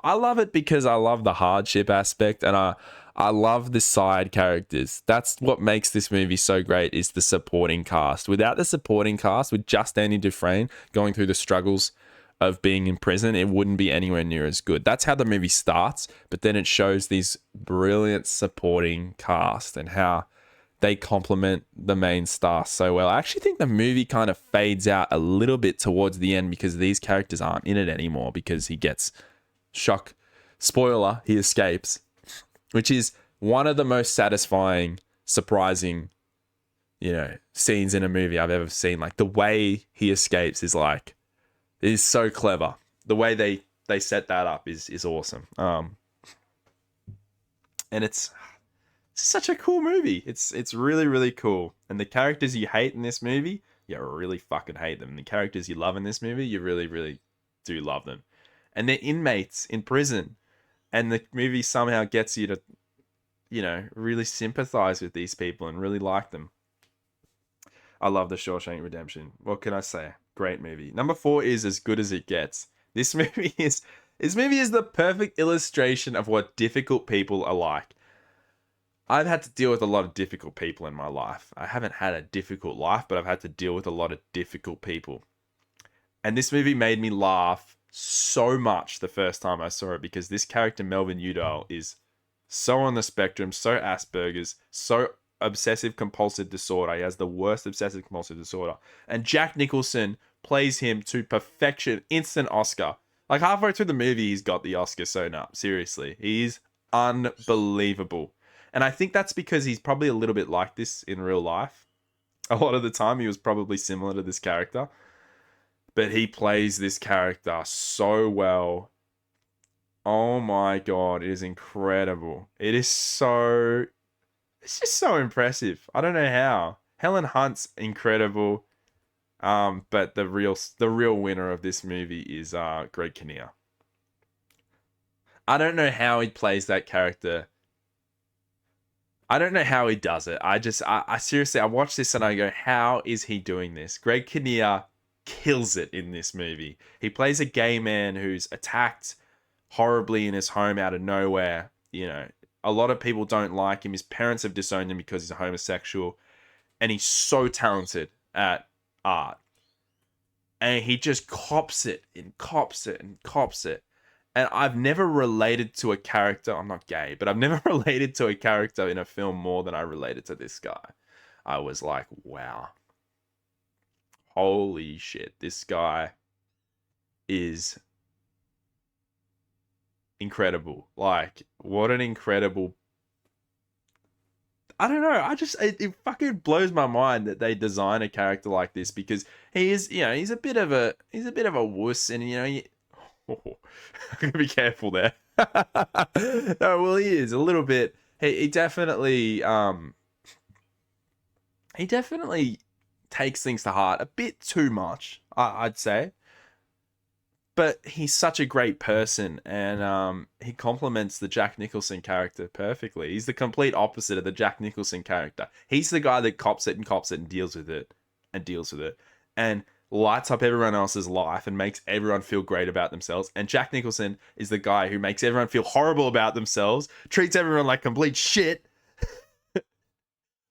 I love it because I love the hardship aspect, and I love the side characters. That's what makes this movie so great, is the supporting cast. Without the supporting cast, with just Andy Dufresne going through the struggles of being in prison, it wouldn't be anywhere near as good. That's how the movie starts, but then it shows these brilliant supporting cast and how they complement the main star so well. I actually think the movie kind of fades out a little bit towards the end because these characters aren't in it anymore, because he gets spoiler, he escapes, which is one of the most satisfying, surprising, scenes in a movie I've ever seen. Like the way he escapes is so clever. The way they set that up is awesome. And it's such a cool movie. It's really, really cool. And the characters you hate in this movie, you really fucking hate them. And the characters you love in this movie, you really, really do love them. And they're inmates in prison. And the movie somehow gets you to, really sympathize with these people and really like them. I love The Shawshank Redemption. What can I say? Great movie. Number 4 is As Good as It Gets. This movie is the perfect illustration of what difficult people are like. I've had to deal with a lot of difficult people in my life. I haven't had a difficult life, but I've had to deal with a lot of difficult people. And this movie made me laugh so much the first time I saw it, because this character, Melvin Udall, is so on the spectrum, so Asperger's, so obsessive compulsive disorder. He has the worst obsessive compulsive disorder. And Jack Nicholson plays him to perfection. Instant Oscar. Like halfway through the movie, he's got the Oscar sewn up. Seriously. He is unbelievable. And I think that's because he's probably a little bit like this in real life. A lot of the time, he was probably similar to this character. But he plays this character so well. Oh my God, it is incredial. It's just so impressive. I don't know how. Helen Hunt's incredible. But the real winner of this movie is Greg Kinnear. I don't know how he plays that character. I don't know how he does it. I seriously, I watch this and I go, how is he doing this? Greg Kinnear kills it in this movie. He plays a gay man who's attacked horribly in his home out of nowhere. A lot of people don't like him. His parents have disowned him because he's a homosexual. And he's so talented at art. And he just cops it and cops it and cops it. And I've never related to a character, I'm not gay, but I've never related to a character in a film more than I related to this guy. I was like, wow. Holy shit, this guy is incredible. Like, what an incredible... I don't know, it fucking blows my mind that they design a character like this, because he is, he's a bit of a wuss, and, I'm gonna be careful there. No, well, he is a little bit. he definitely he definitely takes things to heart a bit too much, I'd say. But he's such a great person, and he complements the Jack Nicholson character perfectly. He's the complete opposite of the Jack Nicholson character. He's the guy that cops it and deals with it, and deals with it, and lights up everyone else's life and makes everyone feel great about themselves. And Jack Nicholson is the guy who makes everyone feel horrible about themselves, treats everyone like complete shit,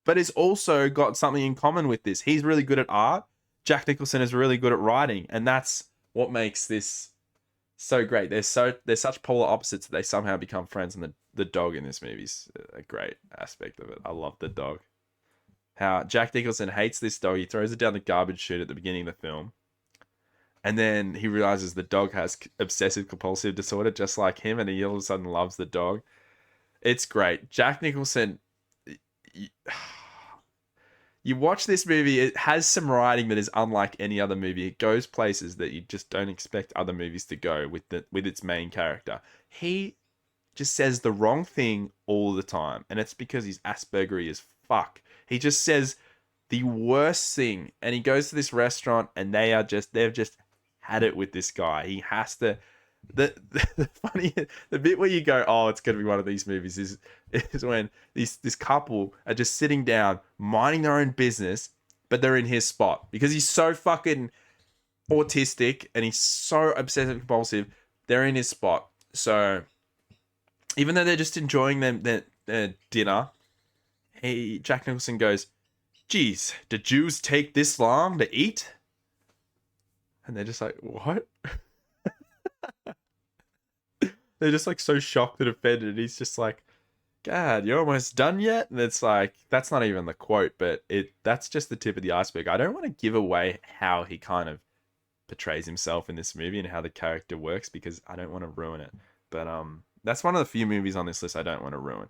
but has also got something in common with this. He's really good at art. Jack Nicholson is really good at writing, and that's what makes this so great. They're such polar opposites that they somehow become friends, and the dog in this movie is a great aspect of it. I love the dog. How Jack Nicholson hates this dog. He throws it down the garbage chute at the beginning of the film, and then he realizes the dog has obsessive compulsive disorder just like him, and he all of a sudden loves the dog. It's great. Jack Nicholson. You watch this movie, it has some writing that is unlike any other movie. It goes places that you just don't expect other movies to go with its main character. He just says the wrong thing all the time, and it's because he's Aspergery as fuck. He just says the worst thing, and he goes to this restaurant, and they've just had it with this guy. He has to. The funny the bit where you go, oh, it's gonna be one of these movies is when this couple are just sitting down minding their own business, but they're in his spot because he's so fucking autistic and he's so obsessive compulsive. They're in his spot, so even though they're just enjoying their dinner, Jack Nicholson goes, "Geez, do Jews take this long to eat?" And they're just like, "What?" They're just like so shocked and offended. He's just like, God, you're almost done yet? And it's like, that's not even the quote, but that's just the tip of the iceberg. I don't want to give away how he kind of portrays himself in this movie and how the character works because I don't want to ruin it. But that's one of the few movies on this list I don't want to ruin.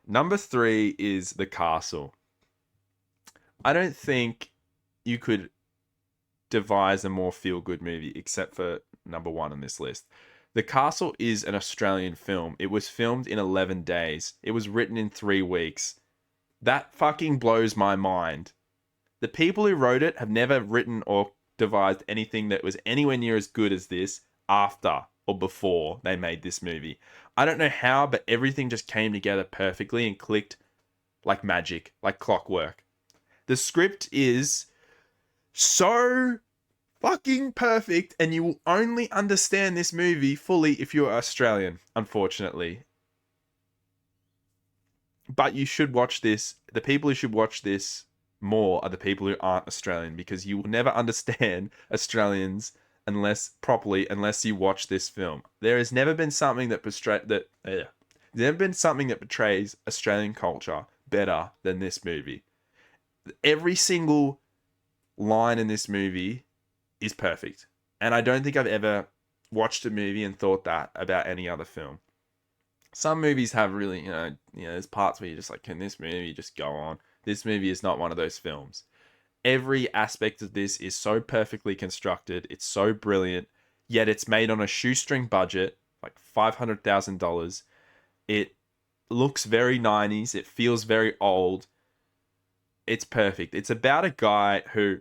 Number 3 is The Castle. I don't think you could devise a more feel-good movie except for number 1 on this list. The Castle is an Australian film. It was filmed in 11 days. It was written in 3 weeks. That fucking blows my mind. The people who wrote it have never written or devised anything that was anywhere near as good as this after or before they made this movie. I don't know how, but everything just came together perfectly and clicked like magic, like clockwork. The script is so fucking perfect, and you will only understand this movie fully if you're Australian, unfortunately. But you should watch this. The people who should watch this more are the people who aren't Australian, because you will never understand Australians unless you watch this film. There has never been something that portrays Australian culture better than this movie. Every single line in this movie is perfect. And I don't think I've ever watched a movie and thought that about any other film. Some movies have really, there's parts where you're just like, can this movie just go on? This movie is not one of those films. Every aspect of this is so perfectly constructed. It's so brilliant. Yet it's made on a shoestring budget, like $500,000. It looks very 90s. It feels very old. It's perfect. It's about a guy who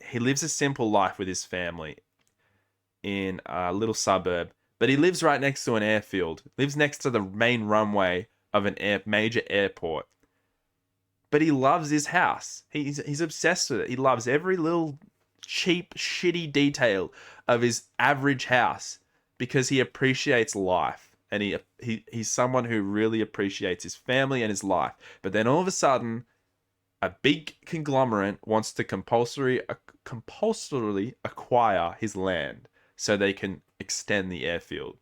he lives a simple life with his family in a little suburb, but he lives right next to an airfield, lives next to the main runway of an major airport. But he loves his house. He's obsessed with it. He loves every little cheap, shitty detail of his average house because he appreciates life. And he's someone who really appreciates his family and his life. But then all of a sudden, a big conglomerate wants to compulsorily acquire his land so they can extend the airfield.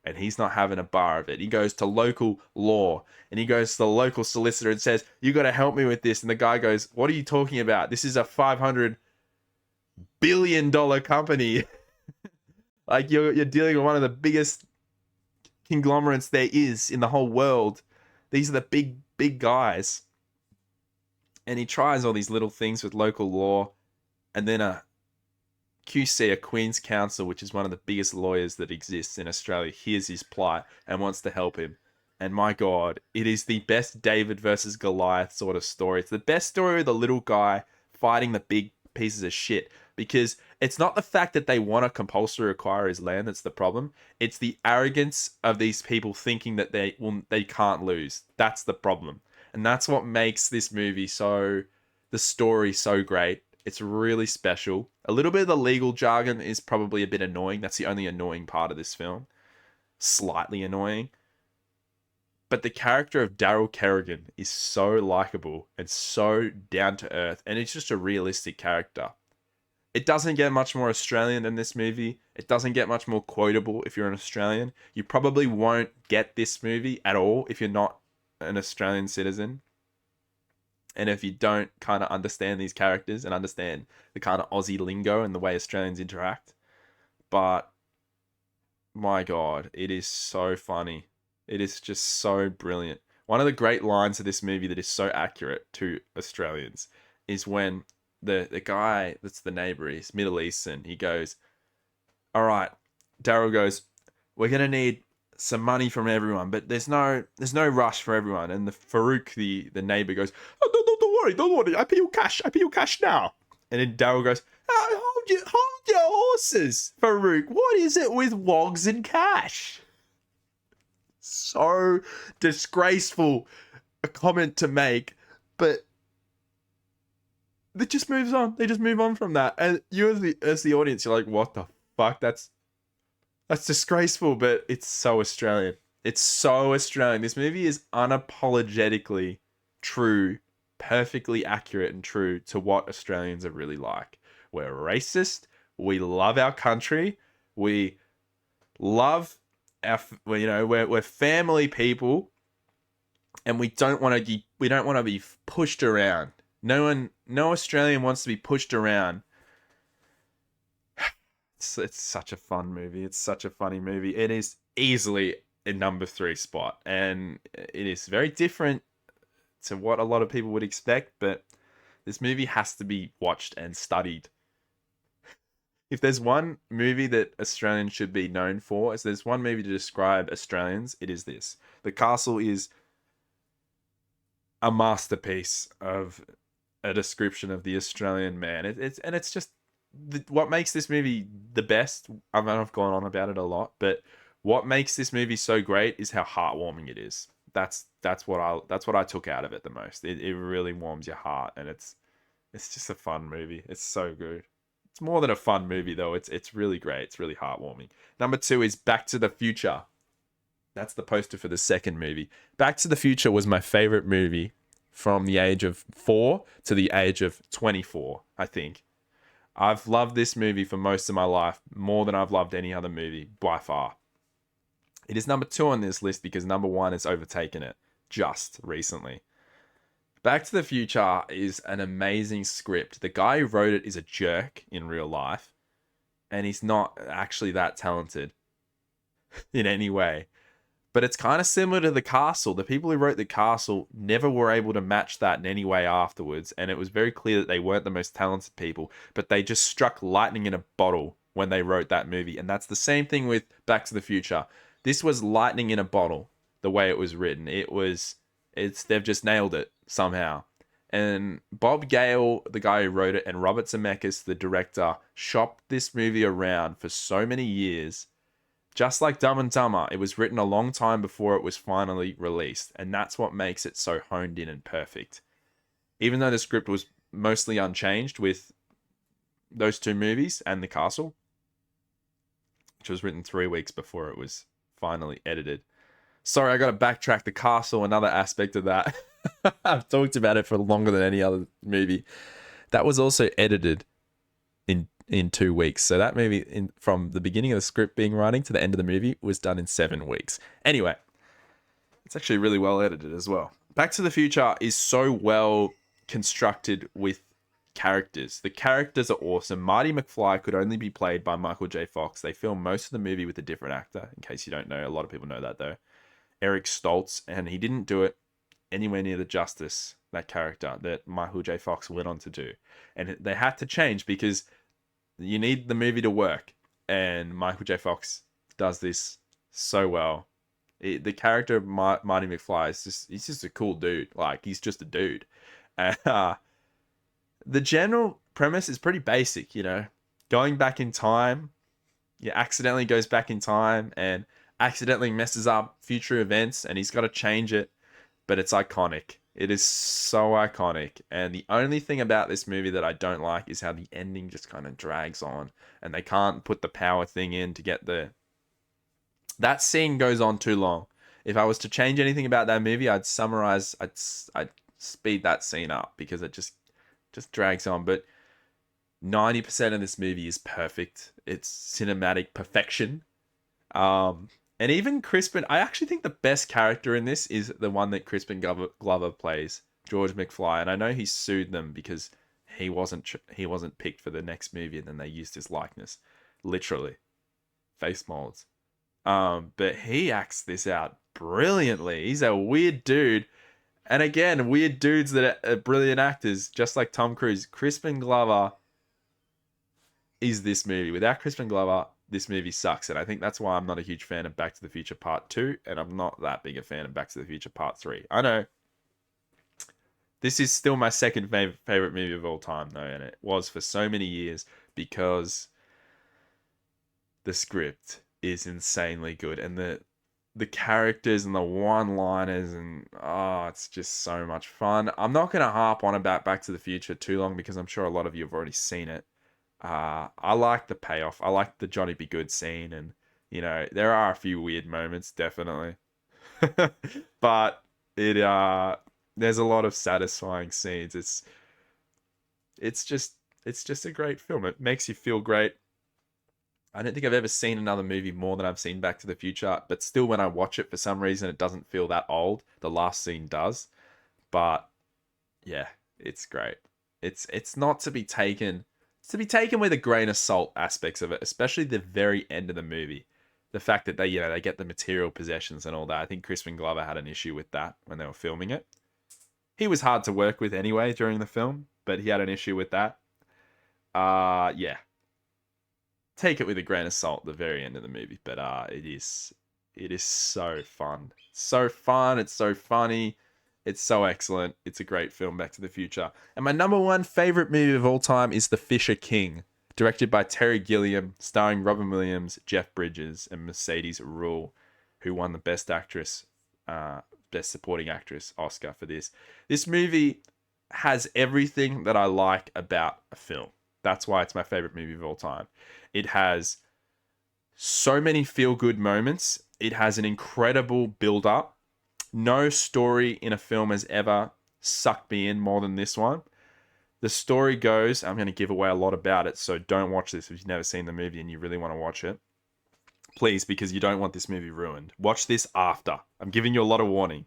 And he's not having a bar of it. He goes to local law and he goes to the local solicitor and says, "You got to help me with this." And the guy goes, "What are you talking about? This is a $500 billion company." Like you're dealing with one of the biggest conglomerates there is in the whole world. These are the big guys. And he tries all these little things with local law, and then a Queen's Counsel, which is one of the biggest lawyers that exists in Australia, hears his plight and wants to help him. And my God, it is the best David versus Goliath sort of story. It's the best story of the little guy fighting the big pieces of shit. Because it's not the fact that they want to compulsory acquire his land that's the problem. It's the arrogance of these people thinking that they can't lose. That's the problem. And that's what makes this movie the story so great. It's really special. A little bit of the legal jargon is probably a bit annoying. That's the only annoying part of this film. Slightly annoying. But the character of Daryl Kerrigan is so likable and so down to earth, and it's just a realistic character. It doesn't get much more Australian than this movie. It doesn't get much more quotable if you're an Australian. You probably won't get this movie at all if you're not an Australian citizen. And if you don't kind of understand these characters and understand the kind of Aussie lingo and the way Australians interact. But my God, it is so funny. It is just so brilliant. One of the great lines of this movie that is so accurate to Australians is when the guy that's the neighbor is Middle Eastern. He goes, all right, Daryl goes, we're going to need some money from everyone, but there's no rush for everyone. And the Farouk, the neighbor goes, oh, don't worry. I pay you cash now. And then Daryl goes, oh, hold your horses, Farouk. What is it with wogs and cash? So disgraceful a comment to make, but it just moves on. They just move on from that, and you as the audience, you're like, "What the fuck? That's disgraceful." But it's so Australian. It's so Australian. This movie is unapologetically true, perfectly accurate and true to what Australians are really like. We're racist. We love our country. We love we're family people, and we don't want to be pushed around. No Australian wants to be pushed around. It's such a fun movie. It's such a funny movie. It is easily a number 3 spot, and it is very different to what a lot of people would expect, but this movie has to be watched and studied. If there's one movie that Australians should be known for, if there's one movie to describe Australians, it is this. The Castle is a masterpiece of a description of the Australian man. It's just what makes this movie the best. I mean, I've gone on about it a lot, but what makes this movie so great is how heartwarming it is. That's what I took out of it the most. It really warms your heart, and it's just a fun movie. It's so good. It's more than a fun movie though. It's really great. It's really heartwarming. Number 2 is Back to the Future. That's the poster for the second movie. Back to the Future was my favorite movie from the age of 4 to the age of 24, I think. I've loved this movie for most of my life, more than I've loved any other movie by far. It is number 2 on this list because number 1 has overtaken it just recently. Back to the Future is an amazing script. The guy who wrote it is a jerk in real life, and he's not actually that talented in any way. But it's kind of similar to The Castle. The people who wrote The Castle never were able to match that in any way afterwards, and it was very clear that they weren't the most talented people, but they just struck lightning in a bottle when they wrote that movie. And that's the same thing with Back to the Future. This was lightning in a bottle, the way it was written. They've just nailed it somehow. And Bob Gale, the guy who wrote it, and Robert Zemeckis, the director, shopped this movie around for so many years. Just like Dumb and Dumber, it was written a long time before it was finally released, and that's what makes it so honed in and perfect. Even though the script was mostly unchanged with those 2 movies and The Castle, which was written 3 weeks before it was finally edited. Sorry, I got to backtrack. The Castle, another aspect of that. I've talked about it for longer than any other movie. That was also edited in 2 weeks. So that movie, from the beginning of the script being writing to the end of the movie, was done in 7 weeks. Anyway, it's actually really well edited as well. Back to the Future is so well constructed with characters. The characters are awesome. Marty McFly could only be played by Michael J. Fox. They filmed most of the movie with a different actor, in case you don't know. A lot of people know that though. Eric Stoltz, and he didn't do it anywhere near the justice, that character, that Michael J. Fox went on to do. And they had to change because you need the movie to work. And Michael J. Fox does this so well. The character of Marty McFly is he's just a cool dude. Like, he's just a dude. Uh, the general premise is pretty basic, you know. Going back in time, he accidentally goes back in time and accidentally messes up future events, and he's got to change it. But it's iconic. It is so iconic. And the only thing about this movie that I don't like is how the ending just kind of drags on, and they can't put the power thing in to get the. That scene goes on too long. If I was to change anything about that movie, I'd summarize. I'd speed that scene up because it just drags on. But 90% of this movie is perfect. It's cinematic perfection. And even Crispin, I actually think the best character in this is the one that Crispin Glover plays, George McFly. And I know he sued them because he wasn't picked for the next movie, and then they used his likeness, literally, face molds. But he acts this out brilliantly. He's a weird dude, and again, weird dudes that are brilliant actors, just like Tom Cruise. Crispin Glover is this movie. Without Crispin Glover, this movie sucks. And I think that's why I'm not a huge fan of Back to the Future Part 2, and I'm not that big a fan of Back to the Future Part 3. I know. This is still my second favorite movie of all time, though, and it was for so many years because the script is insanely good, and the characters and the one-liners, and it's just so much fun. I'm not going to harp on about Back to the Future too long because I'm sure a lot of you have already seen it. I like the payoff. I like the Johnny Be Good scene, and you know there are a few weird moments, definitely, but there's a lot of satisfying scenes. It's just a great film. It makes you feel great. I don't think I've ever seen another movie more than I've seen Back to the Future, but still, when I watch it, for some reason, it doesn't feel that old. The last scene does, but yeah, it's great. It's not to be taken. It's to be taken with a grain of salt aspects of it, especially the very end of the movie. The fact that they get the material possessions and all that. I think Crispin Glover had an issue with that when they were filming it. He was hard to work with anyway during the film, but he had an issue with that. Yeah, take it with a grain of salt at the very end of the movie, but it is so fun. So fun, it's so funny, it's so excellent. It's a great film, Back to the Future. And my number one favorite movie of all time is The Fisher King, directed by Terry Gilliam, starring Robin Williams, Jeff Bridges, and Mercedes Ruehl, who won the Best Supporting Actress Oscar for this. This movie has everything that I like about a film. That's why it's my favorite movie of all time. It has so many feel-good moments. It has an incredible build-up. No story in a film has ever sucked me in more than this one. The story goes, I'm going to give away a lot about it, so don't watch this if you've never seen the movie and you really want to watch it. Please, because you don't want this movie ruined. Watch this after. I'm giving you a lot of warning.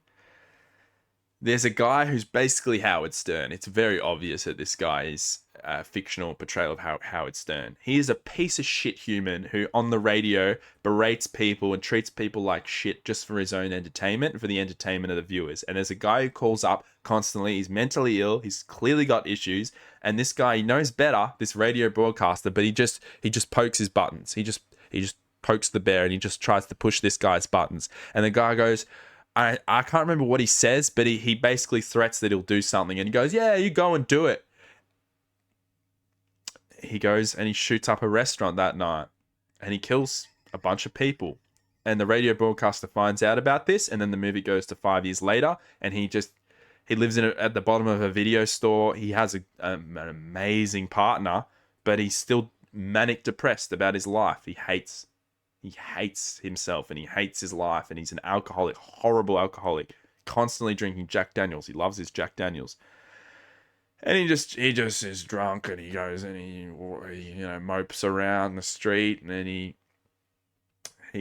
There's a guy who's basically Howard Stern. It's very obvious that this guy is a fictional portrayal of Howard Stern. He is a piece of shit human who, on the radio, berates people and treats people like shit just for his own entertainment and for the entertainment of the viewers. And there's a guy who calls up constantly. He's mentally ill. He's clearly got issues. And this guy, he knows better, this radio broadcaster, but he just pokes his buttons. He just pokes the bear and he just tries to push this guy's buttons. And the guy goes, I can't remember what he says, but he basically threats that he'll do something. And he goes, yeah, you go and do it. He goes and he shoots up a restaurant that night. And he kills a bunch of people. And the radio broadcaster finds out about this. And then the movie goes to 5 years later. And he lives at the bottom of a video store. He has an amazing partner. But he's still manic depressed about his life. He hates himself and he hates his life, and he's an alcoholic, horrible alcoholic, constantly drinking Jack Daniels. He loves his Jack Daniels. And he just is drunk, and he goes and he mopes around the street, and then he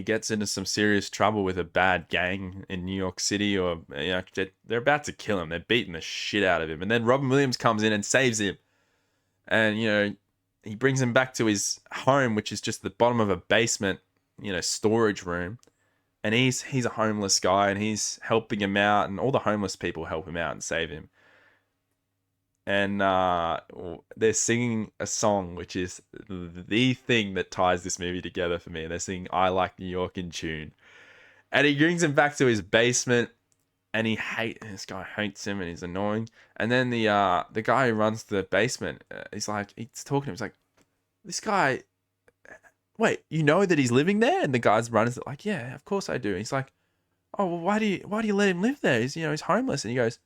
gets into some serious trouble with a bad gang in New York City, or they're about to kill him. They're beating the shit out of him. And then Robin Williams comes in and saves him. And he brings him back to his home, which is just the bottom of a basement, storage room. And he's a homeless guy, and he's helping him out, and all the homeless people help him out and save him. And they're singing a song, which is the thing that ties this movie together for me. They're singing "I Like New York" in tune. And he brings him back to his basement, and this guy hates him, and he's annoying. And then the guy who runs the basement, he's talking to him. He's like, this guy, wait, you know that he's living there? And the guy's running like, yeah, of course I do. And he's like, oh, well, why do you let him live there? He's homeless. And he goes,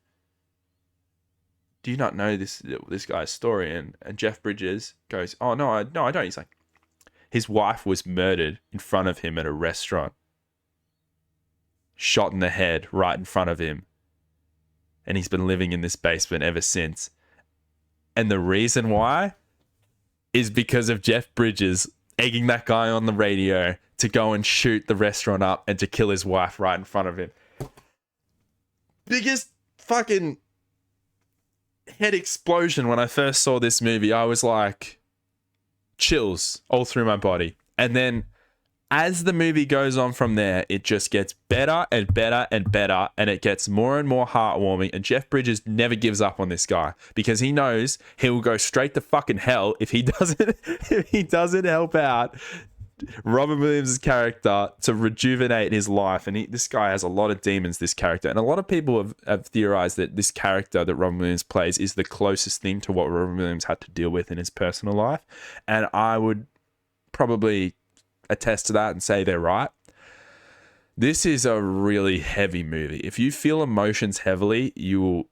do you not know this guy's story? And Jeff Bridges goes, oh no, I don't. He's like, his wife was murdered in front of him at a restaurant. Shot in the head right in front of him. And he's been living in this basement ever since. And the reason why is because of Jeff Bridges egging that guy on the radio to go and shoot the restaurant up and to kill his wife right in front of him. Biggest fucking head explosion when I first saw this movie. I was like, chills all through my body. And then as the movie goes on from there, it just gets better and better and better, and it gets more and more heartwarming. And Jeff Bridges never gives up on this guy because he knows he will go straight to fucking hell if he doesn't help out Robin Williams' character to rejuvenate his life. And this guy has a lot of demons, this character. And a lot of people have theorized that this character that Robin Williams plays is the closest thing to what Robin Williams had to deal with in his personal life. And I would probably attest to that and say they're right. This is a really heavy movie. If you feel emotions heavily, you'll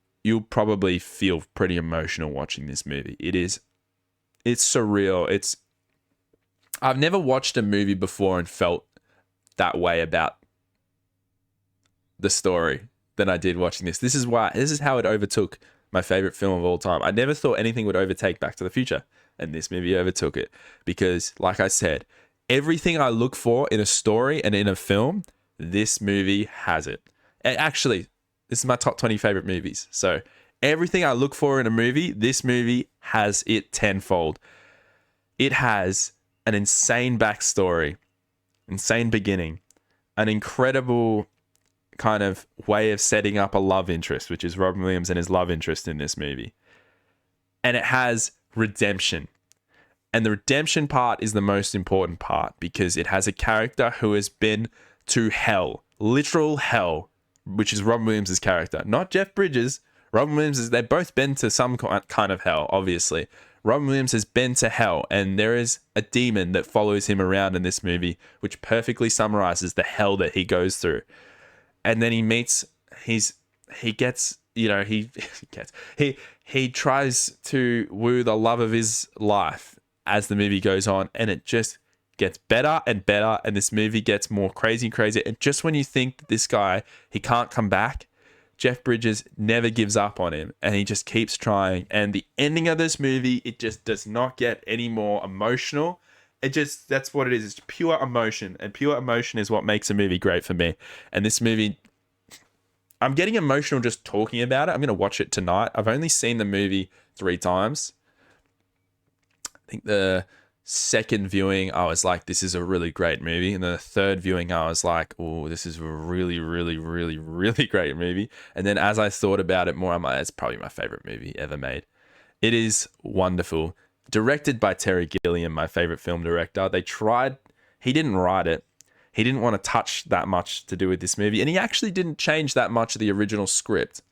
probably feel pretty emotional watching this movie. It's surreal. I've never watched a movie before and felt that way about the story than I did watching this. This is how it overtook my favorite film of all time. I never thought anything would overtake Back to the Future, and this movie overtook it because, like I said, everything I look for in a story and in a film, this movie has it. And actually, this is my top 20 favorite movies. So everything I look for in a movie, this movie has it tenfold. It has an insane backstory, insane beginning, an incredible kind of way of setting up a love interest, which is Robin Williams and his love interest in this movie. And it has redemption. And the redemption part is the most important part because it has a character who has been to hell, literal hell, which is Robin Williams' character, not Jeff Bridges. Robin Williams, they've both been to some kind of hell, obviously. Robin Williams has been to hell, and there is a demon that follows him around in this movie, which perfectly summarizes the hell that he goes through. And then he tries to woo the love of his life as the movie goes on, and it just gets better and better, and this movie gets more crazy and crazy. And just when you think that this guy, he can't come back, Jeff Bridges never gives up on him, and he just keeps trying. And the ending of this movie, it just does not get any more emotional. That's what it is. It's pure emotion, and pure emotion is what makes a movie great for me. And this movie, I'm getting emotional just talking about it. I'm going to watch it tonight. I've only seen the movie 3 times. I think the second viewing, I was like, this is a really great movie. And the third viewing, I was like, oh, this is a really, really, really, really great movie. And then as I thought about it more, I'm like, it's probably my favorite movie ever made. It is wonderful. Directed by Terry Gilliam, my favorite film director. He didn't write it. He didn't want to touch that much to do with this movie. And he actually didn't change that much of the original script.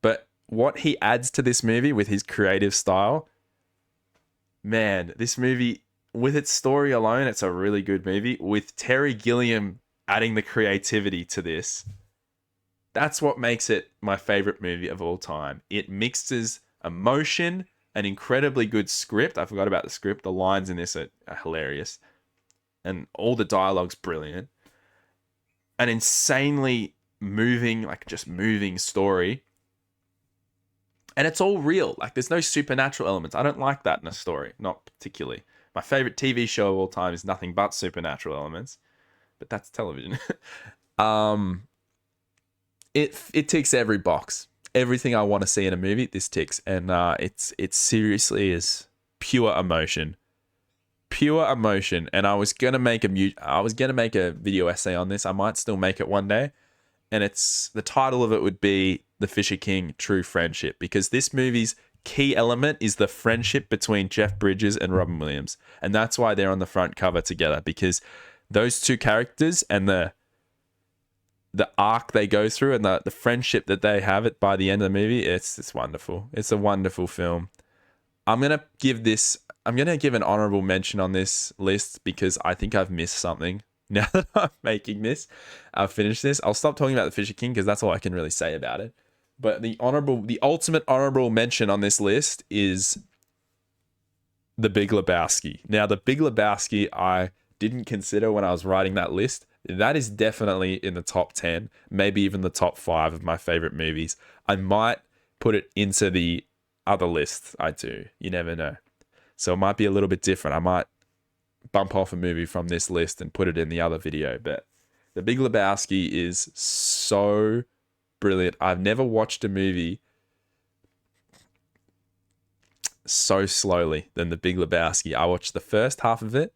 But what he adds to this movie with his creative style, man, this movie, with its story alone, it's a really good movie. With Terry Gilliam adding the creativity to this, that's what makes it my favorite movie of all time. It mixes emotion, an incredibly good script. I forgot about the script. The lines in this are hilarious. And all the dialogue's brilliant. An insanely moving, just moving story. And it's all real. There's no supernatural elements. I don't like that in a story. Not particularly. My favorite TV show of all time is nothing but supernatural elements. But that's television. It ticks every box. Everything I want to see in a movie, this ticks. And it seriously is pure emotion. Pure emotion. And I was gonna make a video essay on this. I might still make it one day. And the title of it would be The Fisher King: True Friendship, because this movie's key element is the friendship between Jeff Bridges and Robin Williams. And that's why they're on the front cover together, because those two characters and the the arc they go through and the friendship that they have it by the end of the movie, it's wonderful. It's a wonderful film. I'm gonna give an honorable mention on this list because I think I've missed something. Now that I'm making this, I've finished this. I'll stop talking about the Fisher King because that's all I can really say about it. But the ultimate honorable mention on this list is The Big Lebowski. Now, The Big Lebowski, I didn't consider when I was writing that list. That is definitely in the top 10, maybe even the top 5 of my favorite movies. I might put it into the other list I do. You never know. So it might be a little bit different. I might bump off a movie from this list and put it in the other video. But The Big Lebowski is so brilliant. I've never watched a movie so slowly than The Big Lebowski. I watched the first half of it.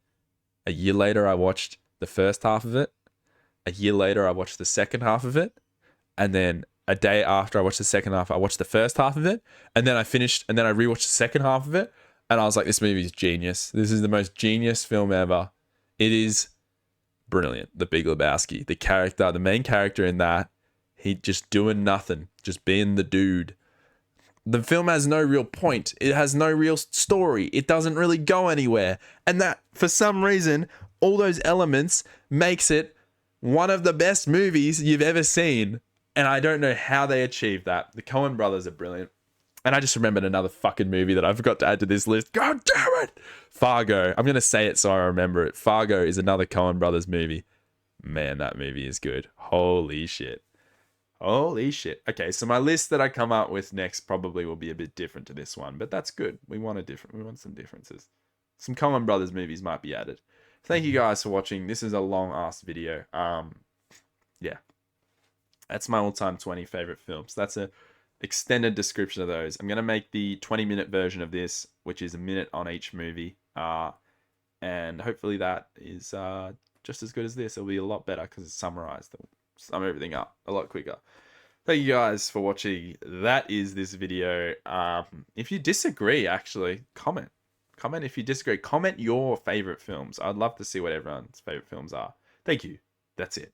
A year later, I watched the first half of it. A year later, I watched the second half of it. And then a day after I watched the second half, I watched the first half of it. And then I finished, and then I rewatched the second half of it. And I was like, this movie is genius. This is the most genius film ever. It is brilliant. The Big Lebowski. The main character in that, he just doing nothing, just being the dude. The film has no real point. It has no real story. It doesn't really go anywhere. And that, for some reason, all those elements makes it one of the best movies you've ever seen. And I don't know how they achieved that. The Coen brothers are brilliant. And I just remembered another fucking movie that I forgot to add to this list. God damn it! Fargo. I'm going to say it so I remember it. Fargo is another Coen brothers movie. Man, that movie is good. Holy shit. Holy shit. Okay, so my list that I come up with next probably will be a bit different to this one, but that's good. We want some differences. Some Coen brothers movies might be added. Thank you guys for watching. This is a long-ass video. Yeah. That's my all-time 20 favorite films. That's a extended description of those. I'm going to make the 20-minute version of this, which is a minute on each movie. And hopefully that is just as good as this. It'll be a lot better because it's summarized. Sum everything up a lot quicker. Thank you guys for watching. That is this video. If you disagree, actually, comment if you disagree. Comment your favorite films. I'd love to see what everyone's favorite films are. Thank you. That's it.